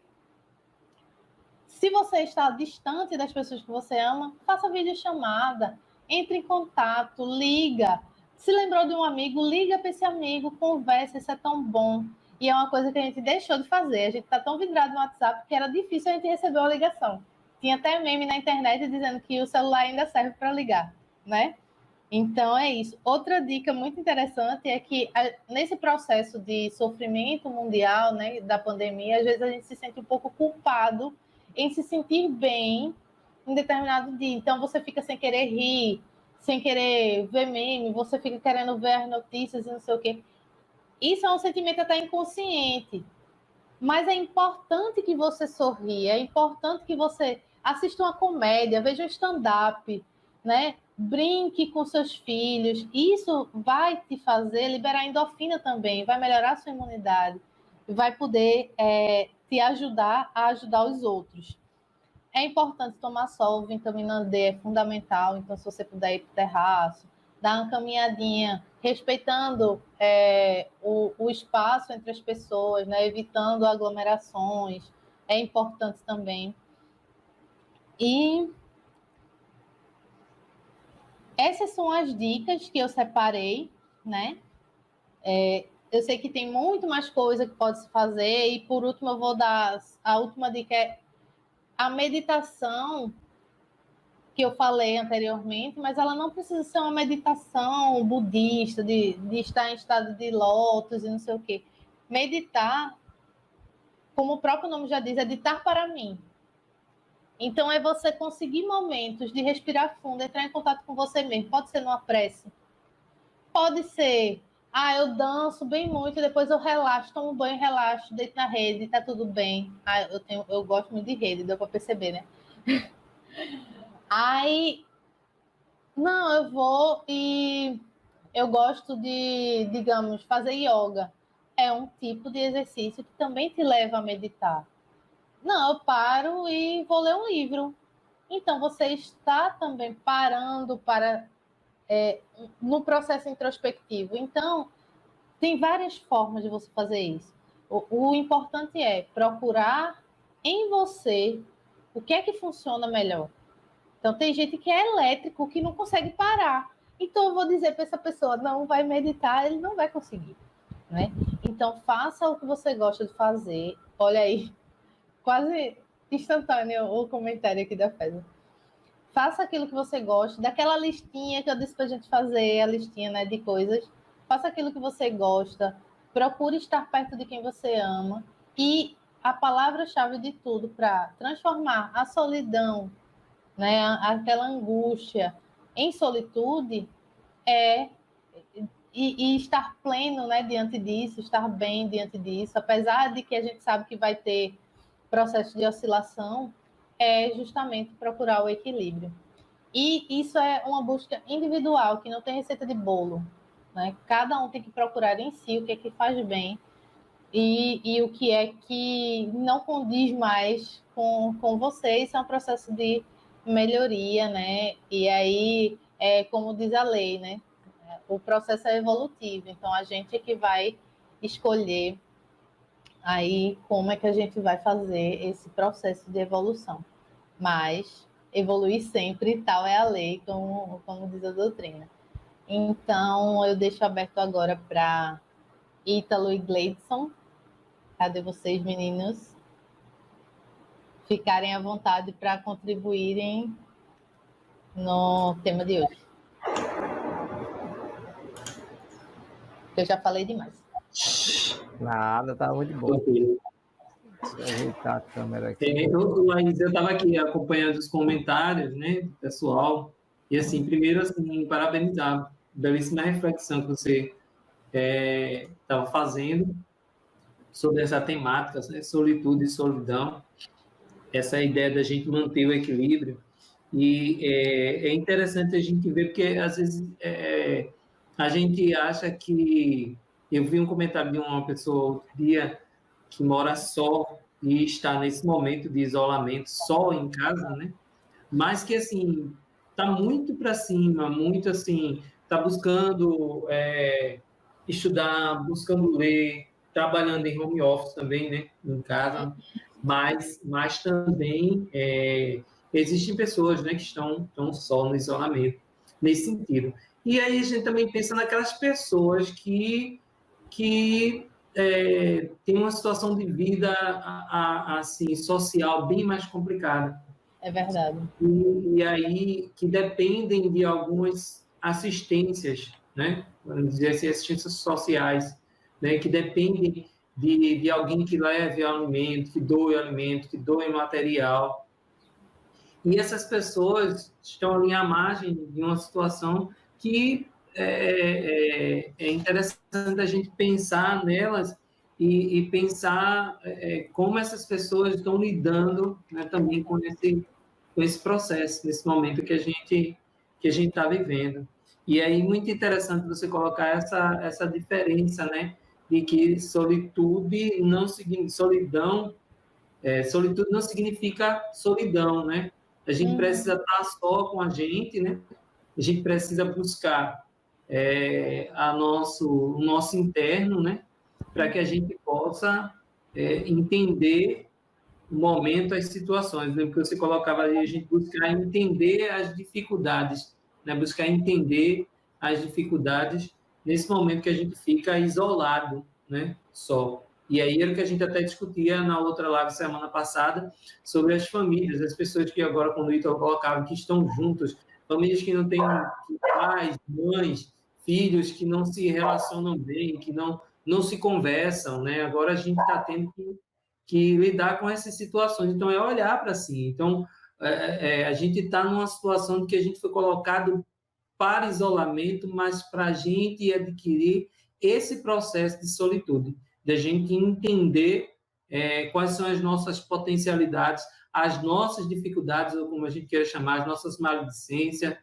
se você está distante das pessoas que você ama, faça videochamada, entre em contato, liga. Se lembrou de um amigo, liga para esse amigo, conversa, isso é tão bom. E é uma coisa que a gente deixou de fazer. A gente está tão vidrado no WhatsApp que era difícil a gente receber uma ligação. Tinha até meme na internet dizendo que o celular ainda serve para ligar, né? Então é isso. Outra dica muito interessante é que nesse processo de sofrimento mundial, né, da pandemia, às vezes a gente se sente um pouco culpado em se sentir bem em determinado dia. Então você fica sem querer rir, sem querer ver meme, você fica querendo ver as notícias e não sei o quê. Isso é um sentimento até inconsciente. Mas é importante que você sorria, é importante que você assista uma comédia, veja um stand-up, né? Brinque com seus filhos. Isso vai te fazer liberar endorfina também, vai melhorar a sua imunidade, vai poder te ajudar a ajudar os outros. É importante tomar sol, vitamina D é fundamental, então se você puder ir para o terraço, dar uma caminhadinha, respeitando o espaço entre as pessoas, né? Evitando aglomerações, é importante também. E essas são as dicas que eu separei, né? Eu sei que tem muito mais coisa que pode se fazer, e por último eu vou dar a última dica, a meditação que eu falei anteriormente, mas ela não precisa ser uma meditação budista, de estar em estado de lótus e não sei o quê. Meditar, como o próprio nome já diz, é ditar para mim. Então, é você conseguir momentos de respirar fundo, entrar em contato com você mesmo. Pode ser numa prece. Pode ser, eu danço bem muito, depois eu relaxo, tomo banho, relaxo, deito na rede, tá tudo bem. Eu gosto muito de rede, deu para perceber, né? Aí, não, eu vou e eu gosto de, digamos, fazer yoga. É um tipo de exercício que também te leva a meditar. Não, eu paro e vou ler um livro. Então, você está também parando no processo introspectivo. Então, tem várias formas de você fazer isso. O importante é procurar em você O que é que funciona melhor? Então, tem gente que é elétrico, que não consegue parar. Então, eu vou dizer para essa pessoa, não vai meditar, ele não vai conseguir, né? Então, faça o que você gosta de fazer. Olha aí, quase instantâneo o comentário aqui da Fesa. Faça aquilo que você gosta, daquela listinha que eu disse para a gente fazer, a listinha, né, de coisas. Faça aquilo que você gosta, procure estar perto de quem você ama. E a palavra-chave de tudo para transformar a solidão, né, aquela angústia em solitude é e estar pleno, né, diante disso, estar bem diante disso, apesar de que a gente sabe que vai ter processo de oscilação, é justamente procurar o equilíbrio. E isso é uma busca individual, que não tem receita de bolo, né? Cada um tem que procurar em si o que é que faz bem e o que é que não condiz mais com você. Isso é um processo de melhoria, né? E aí, como diz a lei, né? O processo é evolutivo, então a gente é que vai escolher aí como é que a gente vai fazer esse processo de evolução. Mas evoluir sempre, tal é a lei, como diz a doutrina. Então, eu deixo aberto agora para Ítalo e Gleidson. Cadê vocês, meninos? Ficarem à vontade para contribuírem no tema de hoje. Eu já falei demais. Nada, tá muito bom. Ok. Deixa eu ajeitar a câmera aqui. Laís, eu estava aqui acompanhando os comentários, né, do pessoal, e assim, primeiro, assim, parabenizar, belíssima reflexão que você estava fazendo sobre essa temática, né, solitude e solidão, essa ideia da gente manter o equilíbrio, e é interessante a gente ver, porque às vezes a gente acha que... Eu vi um comentário de uma pessoa outro dia que mora só e está nesse momento de isolamento só em casa, né? Mas que, assim, está muito para cima, muito, assim, está buscando estudar, buscando ler, trabalhando em home office também, né? Em casa, mas também existem pessoas, né, que estão só no isolamento, nesse sentido. E aí a gente também pensa naquelas pessoas que tem uma situação de vida assim, social bem mais complicada. É verdade. E aí que dependem de algumas assistências, né? Vamos dizer assim, assistências sociais, né? Que dependem de alguém que leve alimento, que doe material. E essas pessoas estão ali à margem de uma situação que é interessante a gente pensar nelas e pensar como essas pessoas estão lidando, né, também com esse processo, nesse momento que a gente está vivendo. E aí muito interessante você colocar essa diferença, né, de que solitude não significa solidão, né? A gente precisa estar só com a gente, né? A gente precisa buscar o nosso interno, né? Para que a gente possa entender o momento, as situações. Lembra que você colocava ali, a gente buscar entender as dificuldades, né? Buscar entender as dificuldades nesse momento que a gente fica isolado, né? Só. E aí era o que a gente até discutia na outra live semana passada sobre as famílias, as pessoas que agora, quando o Ítalo colocava, que estão juntos, famílias que não têm pais, mães, filhos que não se relacionam bem, que não se conversam, né? Agora a gente está tendo que lidar com essas situações. Então, é olhar para si. Então, a gente está numa situação de que a gente foi colocado para isolamento, mas para a gente adquirir esse processo de solitude, da gente entender quais são as nossas potencialidades, as nossas dificuldades, ou como a gente quer chamar, as nossas maledicências,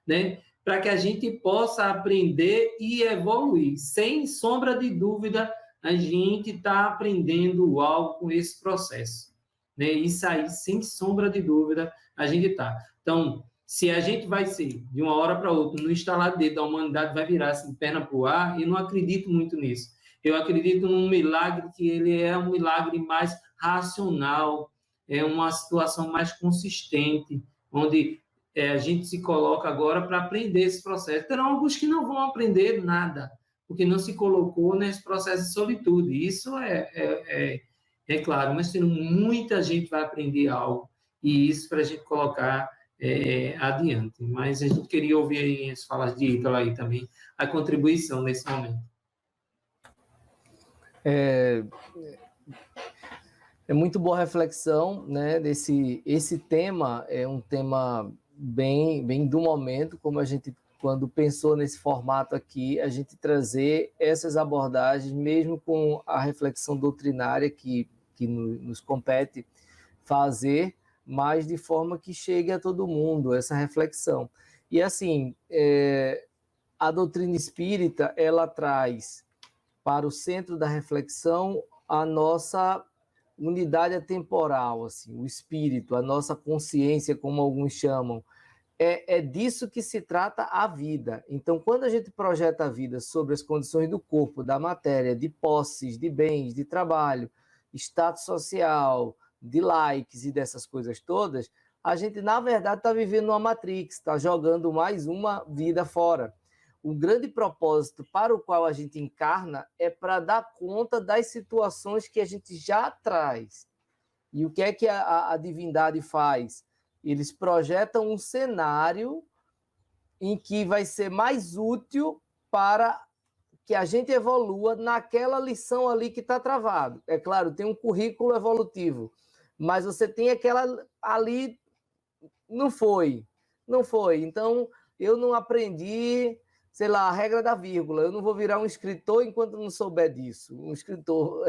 né? Para que a gente possa aprender e evoluir. Sem sombra de dúvida, a gente está aprendendo algo com esse processo, né? Isso aí, sem sombra de dúvida, a gente está. Então, se a gente vai ser, de uma hora para outra, no instalar de dedo, a humanidade vai virar assim, perna para o ar, eu não acredito muito nisso. Eu acredito num milagre que ele é um milagre mais racional, uma situação mais consistente, onde a gente se coloca agora para aprender esse processo. Terão alguns que não vão aprender nada, porque não se colocou nesse processo de solitude. Isso é claro, mas muita gente vai aprender algo, e isso para a gente colocar adiante. Mas a gente queria ouvir aí as falas de Ítalo aí também, a contribuição nesse momento. É muito boa reflexão, né? Esse tema é um tema bem do momento, como a gente, quando pensou nesse formato aqui, a gente trazer essas abordagens, mesmo com a reflexão doutrinária que nos compete fazer, mas de forma que chegue a todo mundo essa reflexão. E assim, a doutrina espírita, ela traz para o centro da reflexão a nossa unidade atemporal, assim, o espírito, a nossa consciência, como alguns chamam. É disso que se trata a vida. Então, quando a gente projeta a vida sobre as condições do corpo, da matéria, de posses, de bens, de trabalho, status social, de likes e dessas coisas todas, a gente, na verdade, está vivendo uma Matrix, está jogando mais uma vida fora. O grande propósito para o qual a gente encarna é para dar conta das situações que a gente já traz. E o que é que a divindade faz? Eles projetam um cenário em que vai ser mais útil para que a gente evolua naquela lição ali que está travado. É claro, tem um currículo evolutivo, mas você tem aquela ali, não foi. Então, eu não aprendi, sei lá, a regra da vírgula. Eu não vou virar um escritor enquanto não souber disso. Um escritor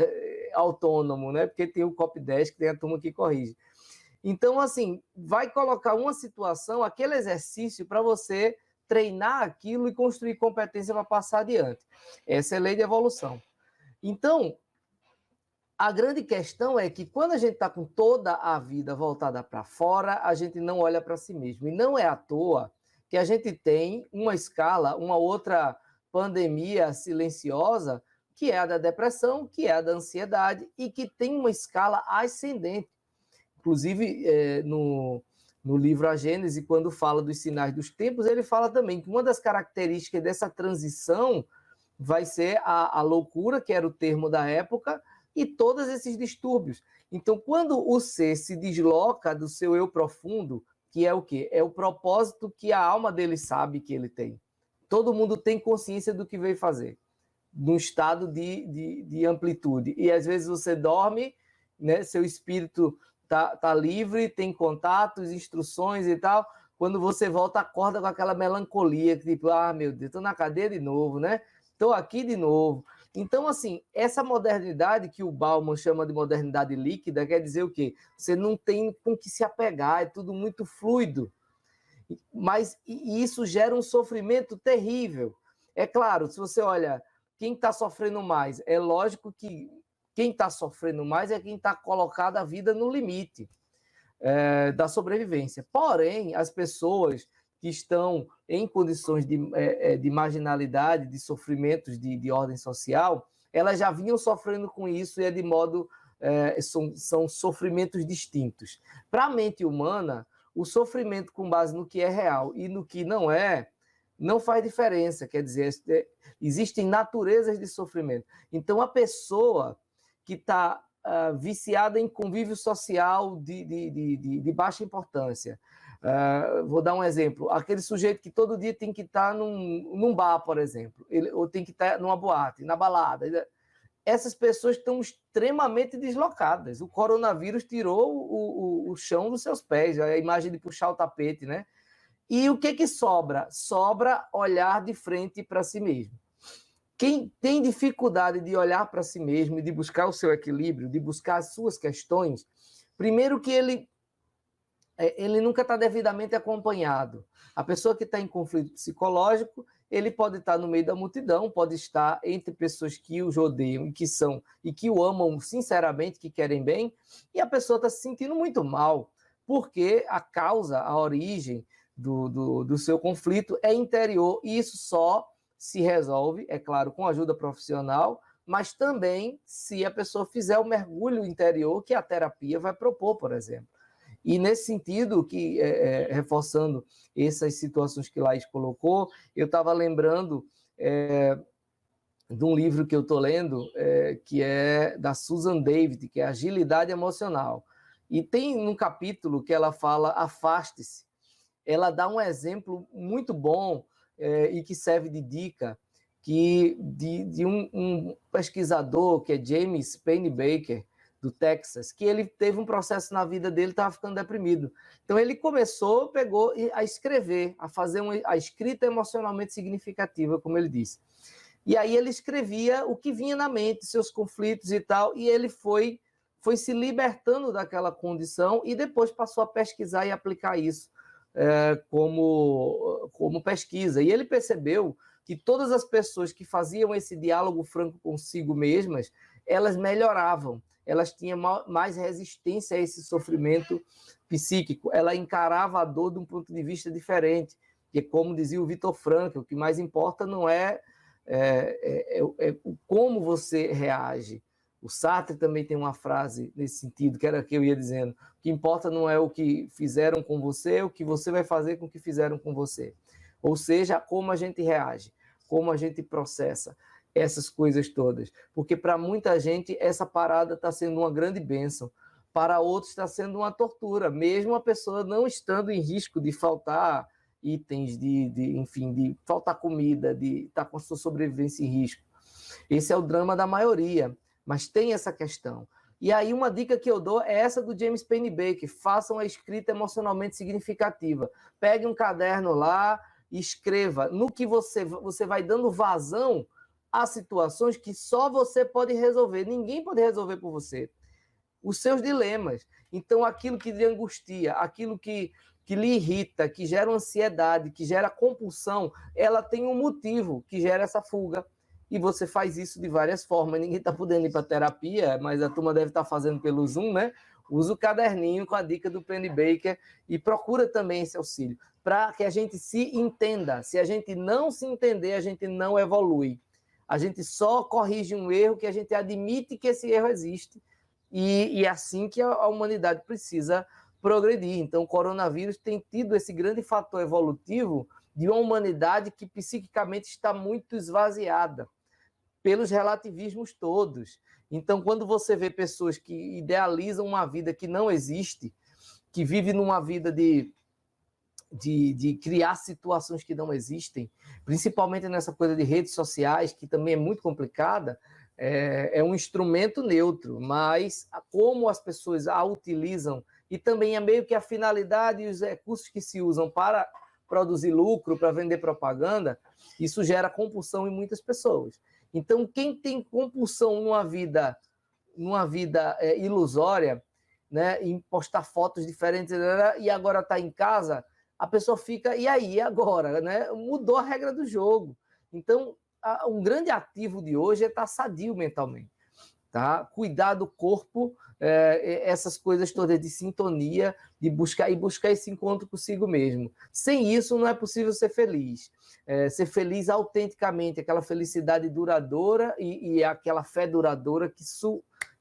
autônomo, né? Porque tem o Copydesk, tem a turma que corrige. Então, assim, vai colocar uma situação, aquele exercício para você treinar aquilo e construir competência para passar adiante. Essa é a lei de evolução. Então, a grande questão é que quando a gente está com toda a vida voltada para fora, a gente não olha para si mesmo. E não é à toa que a gente tem uma escala, uma outra pandemia silenciosa, que é a da depressão, que é a da ansiedade, e que tem uma escala ascendente. Inclusive, no livro A Gênese, quando fala dos sinais dos tempos, ele fala também que uma das características dessa transição vai ser a loucura, que era o termo da época, e todos esses distúrbios. Então, quando o ser se desloca do seu eu profundo, que é o quê? É o propósito que a alma dele sabe que ele tem. Todo mundo tem consciência do que veio fazer, num estado de amplitude. E às vezes você dorme, né? Seu espírito tá livre, tem contatos, instruções e tal. Quando você volta, acorda com aquela melancolia, tipo, meu Deus, estou na cadeia de novo, né? Estou aqui de novo. Então, assim, essa modernidade que o Bauman chama de modernidade líquida, quer dizer o quê? Você não tem com que se apegar, é tudo muito fluido. Mas isso gera um sofrimento terrível. É claro, se você olha, quem está sofrendo mais? É lógico que quem está sofrendo mais é quem está colocado a vida no limite da sobrevivência. Porém, as pessoas que estão em condições de marginalidade, de sofrimentos de ordem social, elas já vinham sofrendo com isso e é de modo... são sofrimentos distintos. Para a mente humana, o sofrimento com base no que é real e no que não é, não faz diferença. Quer dizer, existem naturezas de sofrimento. Então, a pessoa que está viciada em convívio social de baixa importância. Vou dar um exemplo. Aquele sujeito que todo dia tem que estar num bar, por exemplo, ou tem que estar numa boate, na balada. Essas pessoas estão extremamente deslocadas. O coronavírus tirou o chão dos seus pés, a imagem de puxar o tapete, né? E o que sobra? Sobra olhar de frente para si mesmo. Quem tem dificuldade de olhar para si mesmo e de buscar o seu equilíbrio, de buscar as suas questões, primeiro que ele nunca está devidamente acompanhado. A pessoa que está em conflito psicológico, ele pode estar no meio da multidão, pode estar entre pessoas que o odeiam e que o amam sinceramente, que querem bem, e a pessoa está se sentindo muito mal, porque a causa, a origem do seu conflito é interior, e isso só se resolve, é claro, com ajuda profissional, mas também se a pessoa fizer o mergulho interior que a terapia vai propor, por exemplo. E nesse sentido, que reforçando essas situações que Laís colocou, eu estava lembrando de um livro que eu estou lendo, que é da Susan David, que é Agilidade Emocional. E tem um capítulo que ela fala afaste-se. Ela dá um exemplo muito bom e que serve de dica, de um pesquisador, que é James Pennebaker, do Texas, que ele teve um processo na vida dele, estava ficando deprimido. Então ele pegou a escrever, a fazer a escrita emocionalmente significativa, como ele disse. E aí ele escrevia o que vinha na mente, seus conflitos e tal, e ele foi se libertando daquela condição e depois passou a pesquisar e aplicar isso como pesquisa. E ele percebeu que todas as pessoas que faziam esse diálogo franco consigo mesmas, elas melhoravam, elas tinham mais resistência a esse sofrimento psíquico, ela encarava a dor de um ponto de vista diferente, que como dizia o Viktor Frankl, o que mais importa não é como você reage. O Sartre também tem uma frase nesse sentido, que era o que eu ia dizendo, o que importa não é o que fizeram com você, é o que você vai fazer com o que fizeram com você. Ou seja, como a gente reage, como a gente processa essas coisas todas. Porque para muita gente essa parada está sendo uma grande bênção, para outros está sendo uma tortura, mesmo a pessoa não estando em risco de faltar itens, enfim, de faltar comida, de estar com a sua sobrevivência em risco. Esse é o drama da maioria, mas tem essa questão. E aí uma dica que eu dou é essa do James Pennebaker, façam a escrita emocionalmente significativa. Pegue um caderno lá e escreva no que você vai dando vazão a situações que só você pode resolver, ninguém pode resolver por você. Os seus dilemas. Então, aquilo que lhe angustia, aquilo que lhe irrita, que gera ansiedade, que gera compulsão, ela tem um motivo que gera essa fuga. E você faz isso de várias formas. Ninguém está podendo ir para terapia, mas a turma deve estar fazendo pelo Zoom, né? Usa o caderninho com a dica do Pennebaker e procura também esse auxílio, para que a gente se entenda. Se a gente não se entender, a gente não evolui. A gente só corrige um erro que a gente admite que esse erro existe. E é assim que a humanidade precisa progredir. Então, o coronavírus tem tido esse grande fator evolutivo de uma humanidade que psiquicamente está muito esvaziada pelos relativismos todos. Então, quando você vê pessoas que idealizam uma vida que não existe, que vivem numa vida de criar situações que não existem, principalmente nessa coisa de redes sociais, que também é muito complicada, é um instrumento neutro, mas como as pessoas a utilizam, e também é meio que a finalidade e os recursos que se usam para produzir lucro, para vender propaganda, isso gera compulsão em muitas pessoas. Então, quem tem compulsão numa vida ilusória, né, em postar fotos diferentes, e agora está em casa, a pessoa fica, e aí, agora? Né? Mudou a regra do jogo. Então, um grande ativo de hoje é estar sadio mentalmente. Tá? Cuidar do corpo, essas coisas todas de sintonia, de buscar esse encontro consigo mesmo. Sem isso, não é possível ser feliz. Ser feliz autenticamente, aquela felicidade duradoura e aquela fé duradoura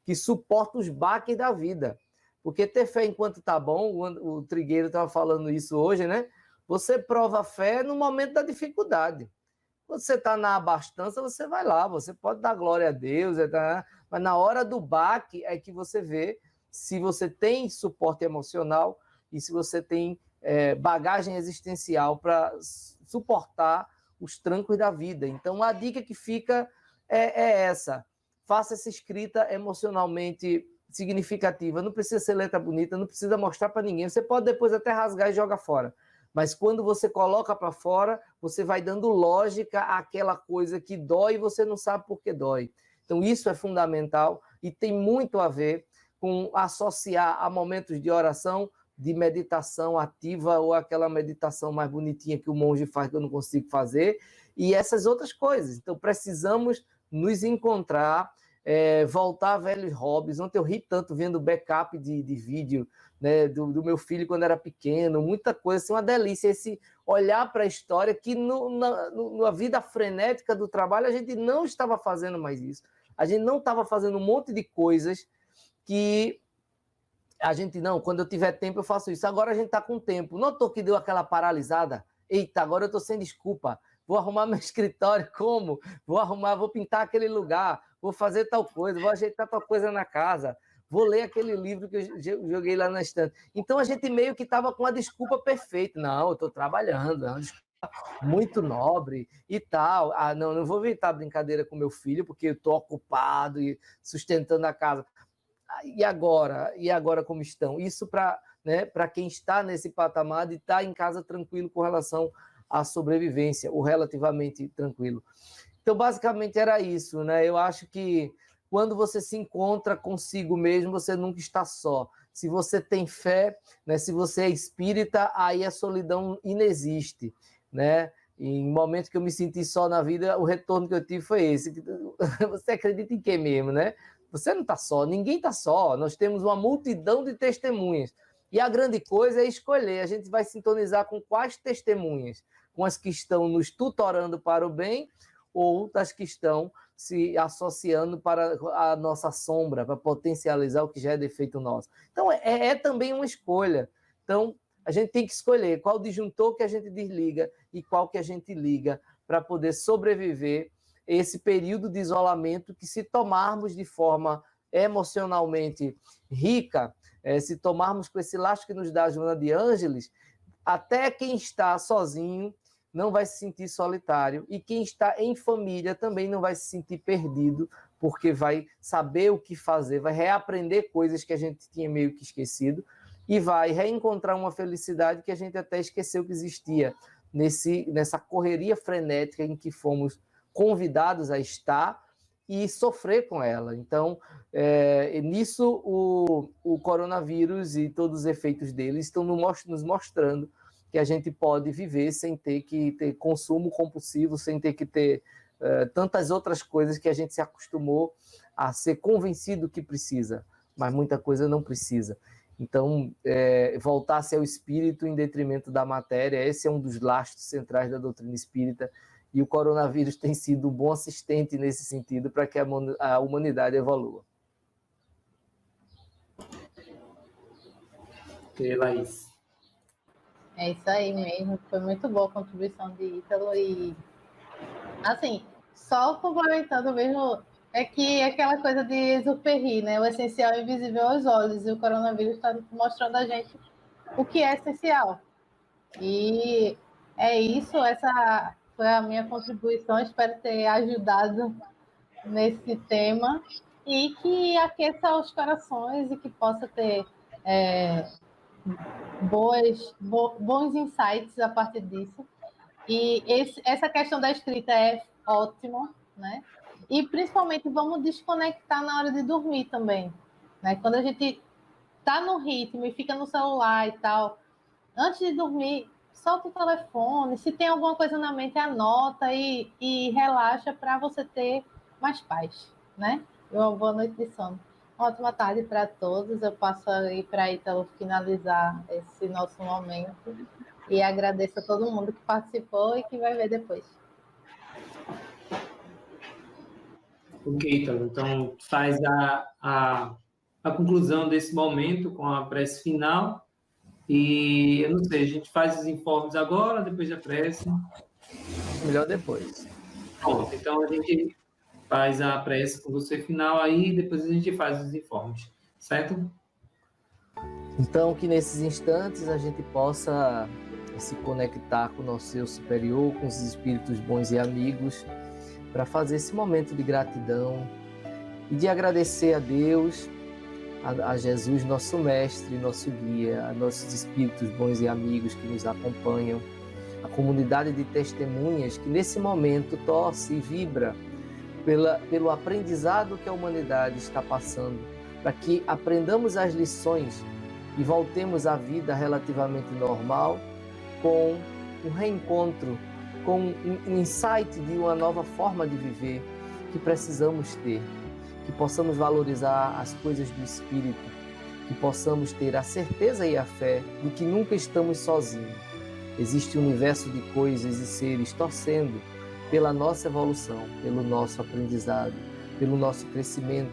que suporta os baques da vida. Porque ter fé enquanto está bom, o Trigueiro estava falando isso hoje, né? Você prova fé no momento da dificuldade. Quando você está na abastança, você vai lá, você pode dar glória a Deus, mas na hora do baque é que você vê se você tem suporte emocional e se você tem bagagem existencial para suportar os trancos da vida. Então, a dica que fica é essa. Faça essa escrita emocionalmente significativa. Não precisa ser letra bonita, não precisa mostrar para ninguém. Você pode depois até rasgar e jogar fora. Mas quando você coloca para fora, você vai dando lógica àquela coisa que dói e você não sabe por que dói. Então, isso é fundamental e tem muito a ver com associar a momentos de oração, de meditação ativa ou aquela meditação mais bonitinha que o monge faz que eu não consigo fazer e essas outras coisas. Então, precisamos nos encontrar, voltar a velhos hobbies. Ontem eu ri tanto vendo backup de vídeo, né, do meu filho quando era pequeno, muita coisa, assim, uma delícia, esse olhar para a história que na vida frenética do trabalho a gente não estava fazendo mais isso. A gente não estava fazendo um monte de coisas que a gente, não, quando eu tiver tempo eu faço isso. Agora a gente está com tempo. Notou que deu aquela paralisada? Eita, agora eu estou sem desculpa. Vou arrumar meu escritório, como? Vou pintar aquele lugar, vou fazer tal coisa, vou ajeitar tal coisa na casa, vou ler aquele livro que eu joguei lá na estante. Então a gente meio que estava com a desculpa perfeita. Não, eu estou trabalhando, é uma desculpa muito nobre e tal. Ah, não vou inventar brincadeira com meu filho, porque eu estou ocupado e sustentando a casa. E agora? E agora como estão? Isso para, né, para quem está nesse patamar de estar em casa tranquilo com relação à sobrevivência, ou relativamente tranquilo. Então, basicamente era isso, né? Eu acho que quando você se encontra consigo mesmo, você nunca está só. Se você tem fé, né, se você é espírita, aí a solidão inexiste, né? E em momento que eu me senti só na vida, o retorno que eu tive foi esse. Você acredita em quê mesmo, né? Você não está só, ninguém está só. Nós temos uma multidão de testemunhas. E a grande coisa é escolher. A gente vai sintonizar com quais testemunhas? Com as que estão nos tutorando para o bem ou das que estão se associando para a nossa sombra, para potencializar o que já é defeito nosso. Então, é também uma escolha. Então, a gente tem que escolher qual disjuntor que a gente desliga e qual que a gente liga para poder sobreviver esse período de isolamento que, se tomarmos de forma emocionalmente rica, se tomarmos com esse laço que nos dá a Joana de Ângeles, até quem está sozinho não vai se sentir solitário, e quem está em família também não vai se sentir perdido, porque vai saber o que fazer, vai reaprender coisas que a gente tinha meio que esquecido, e vai reencontrar uma felicidade que a gente até esqueceu que existia, nessa correria frenética em que fomos convidados a estar e sofrer com ela. Então, nisso, o coronavírus e todos os efeitos dele estão nos mostrando que a gente pode viver sem ter que ter consumo compulsivo, sem ter que ter tantas outras coisas que a gente se acostumou a ser convencido que precisa, mas muita coisa não precisa. Então, voltar-se ao espírito em detrimento da matéria, esse é um dos lastros centrais da doutrina espírita, e o coronavírus tem sido um bom assistente nesse sentido para que a humanidade evolua. E Laís? É isso aí mesmo, foi muito boa a contribuição de Ítalo e, assim, só complementando mesmo, é que aquela coisa de Exupéry, né? O essencial é invisível aos olhos, e o coronavírus está mostrando a gente o que é essencial. E é isso, essa foi a minha contribuição, espero ter ajudado nesse tema e que aqueça os corações e que possa ter bons insights a partir disso. E essa questão da escrita é ótima, né? E principalmente vamos desconectar na hora de dormir também, né? Quando a gente está no ritmo e fica no celular e tal, antes de dormir, solta o telefone, se tem alguma coisa na mente, anota e relaxa para você ter mais paz, né? E uma boa noite de sono. Uma ótima tarde para todos. Eu passo aí para Ítalo finalizar esse nosso momento e agradeço a todo mundo que participou e que vai ver depois. Ok, então faz a conclusão desse momento com a prece final. E eu não sei, a gente faz os informes agora, depois da prece? Melhor depois. Pronto, então a gente faz a prece com você final, aí depois a gente faz os informes, certo? Então, que nesses instantes a gente possa se conectar com o nosso eu superior, com os espíritos bons e amigos, para fazer esse momento de gratidão e de agradecer a Deus, a Jesus, nosso mestre, nosso guia, a nossos espíritos bons e amigos que nos acompanham, a comunidade de testemunhas que nesse momento torce e vibra pelo aprendizado que a humanidade está passando, para que aprendamos as lições e voltemos à vida relativamente normal, com um reencontro, com um insight de uma nova forma de viver que precisamos ter, que possamos valorizar as coisas do Espírito, que possamos ter a certeza e a fé de que nunca estamos sozinhos. Existe um universo de coisas e seres torcendo pela nossa evolução, pelo nosso aprendizado, pelo nosso crescimento,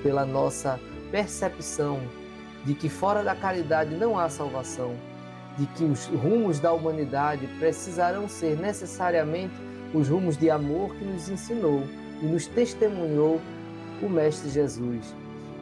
pela nossa percepção de que fora da caridade não há salvação, de que os rumos da humanidade precisarão ser necessariamente os rumos de amor que nos ensinou e nos testemunhou o Mestre Jesus.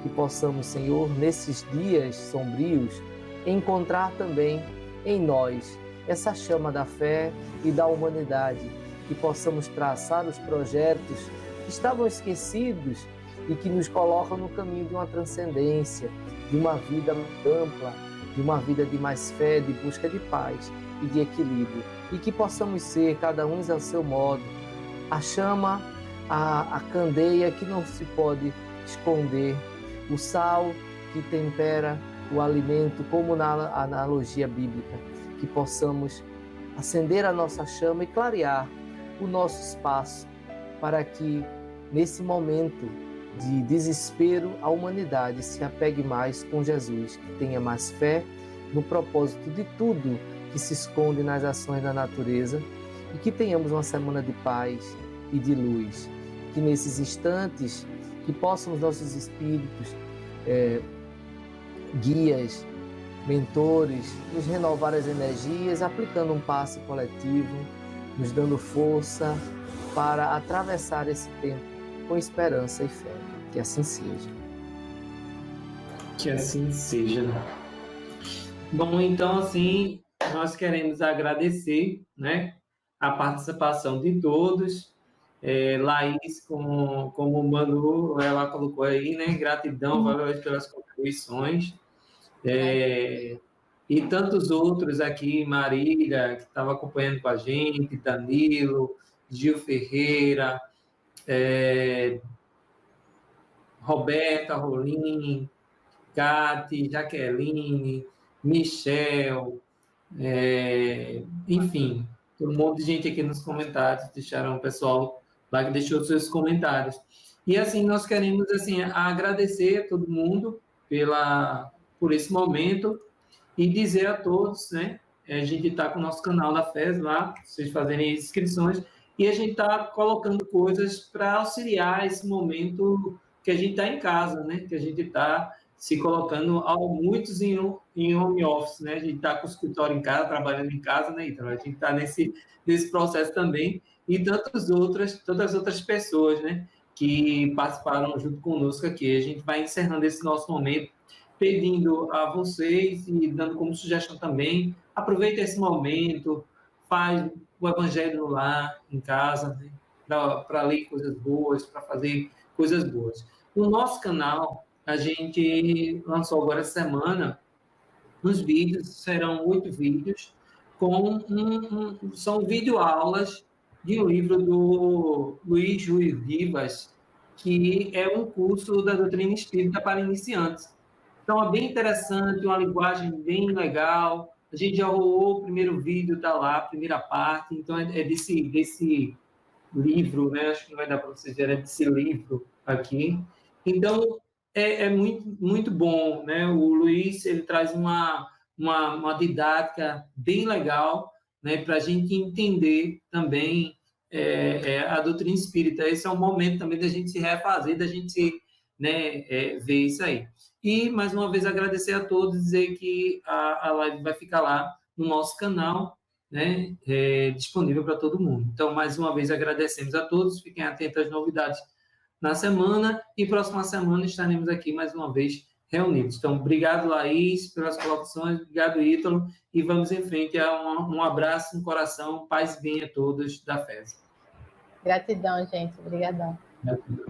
Que possamos, Senhor, nesses dias sombrios, encontrar também em nós essa chama da fé e da humanidade, que possamos traçar os projetos que estavam esquecidos e que nos colocam no caminho de uma transcendência, de uma vida ampla, de uma vida de mais fé, de busca de paz e de equilíbrio. E que possamos ser, cada um ao seu modo, a chama, a candeia que não se pode esconder, o sal que tempera o alimento, como na analogia bíblica, que possamos acender a nossa chama e clarear o nosso espaço para que, nesse momento de desespero, a humanidade se apegue mais com Jesus, que tenha mais fé no propósito de tudo que se esconde nas ações da natureza e que tenhamos uma semana de paz e de luz. Que nesses instantes, que possam os nossos espíritos, guias, mentores, nos renovar as energias, aplicando um passe coletivo, nos dando força para atravessar esse tempo com esperança e fé. Que assim seja. Que assim seja. Bom, então, assim, nós queremos agradecer, né, a participação de todos. Laís, como o Manu, ela colocou aí, né, gratidão, valeu pelas contribuições. E tantos outros aqui, Marília, que estava acompanhando com a gente, Danilo, Gil Ferreira, Roberta, Rolim, Cate, Jaqueline, Michel, enfim, um monte de gente aqui nos comentários, deixaram o pessoal lá que deixou seus comentários. E assim, nós queremos assim, agradecer a todo mundo por esse momento e dizer a todos, né? A gente está com o nosso canal da FES lá, vocês fazerem inscrições, e a gente está colocando coisas para auxiliar esse momento que a gente está em casa, né? Que a gente está se colocando, muitos em home office, né? A gente está com o escritório em casa, trabalhando em casa, né? Então, a gente está nesse processo também, e tantas outras pessoas, né? Que participaram junto conosco aqui. A gente vai encerrando esse nosso momento, pedindo a vocês e dando como sugestão também, aproveita esse momento, faz o evangelho no lar, em casa, né? Para ler coisas boas, para fazer coisas boas. No nosso canal, a gente lançou agora essa semana uns vídeos, serão 8 vídeos, são videoaulas de um livro do Luiz Júlio Rivas, que é um curso da doutrina espírita para iniciantes. Então, é bem interessante, uma linguagem bem legal. A gente já rolou o primeiro vídeo, está lá, a primeira parte. Então, é desse livro, né? Acho que não vai dar para vocês verem, é desse livro aqui. Então, é muito, muito bom, né? O Luiz, ele traz uma didática bem legal, né? Para a gente entender também a doutrina espírita. Esse é um momento também da gente se refazer, da gente ver isso aí. E, mais uma vez, agradecer a todos, dizer que a live vai ficar lá no nosso canal, né, disponível para todo mundo. Então, mais uma vez, agradecemos a todos, fiquem atentos às novidades na semana, e próxima semana estaremos aqui mais uma vez reunidos. Então, obrigado, Laís, pelas colocações, obrigado, Ítalo, e vamos em frente. Um abraço no coração, paz e bem a todos da FES. Gratidão, gente. Obrigadão. Gratidão.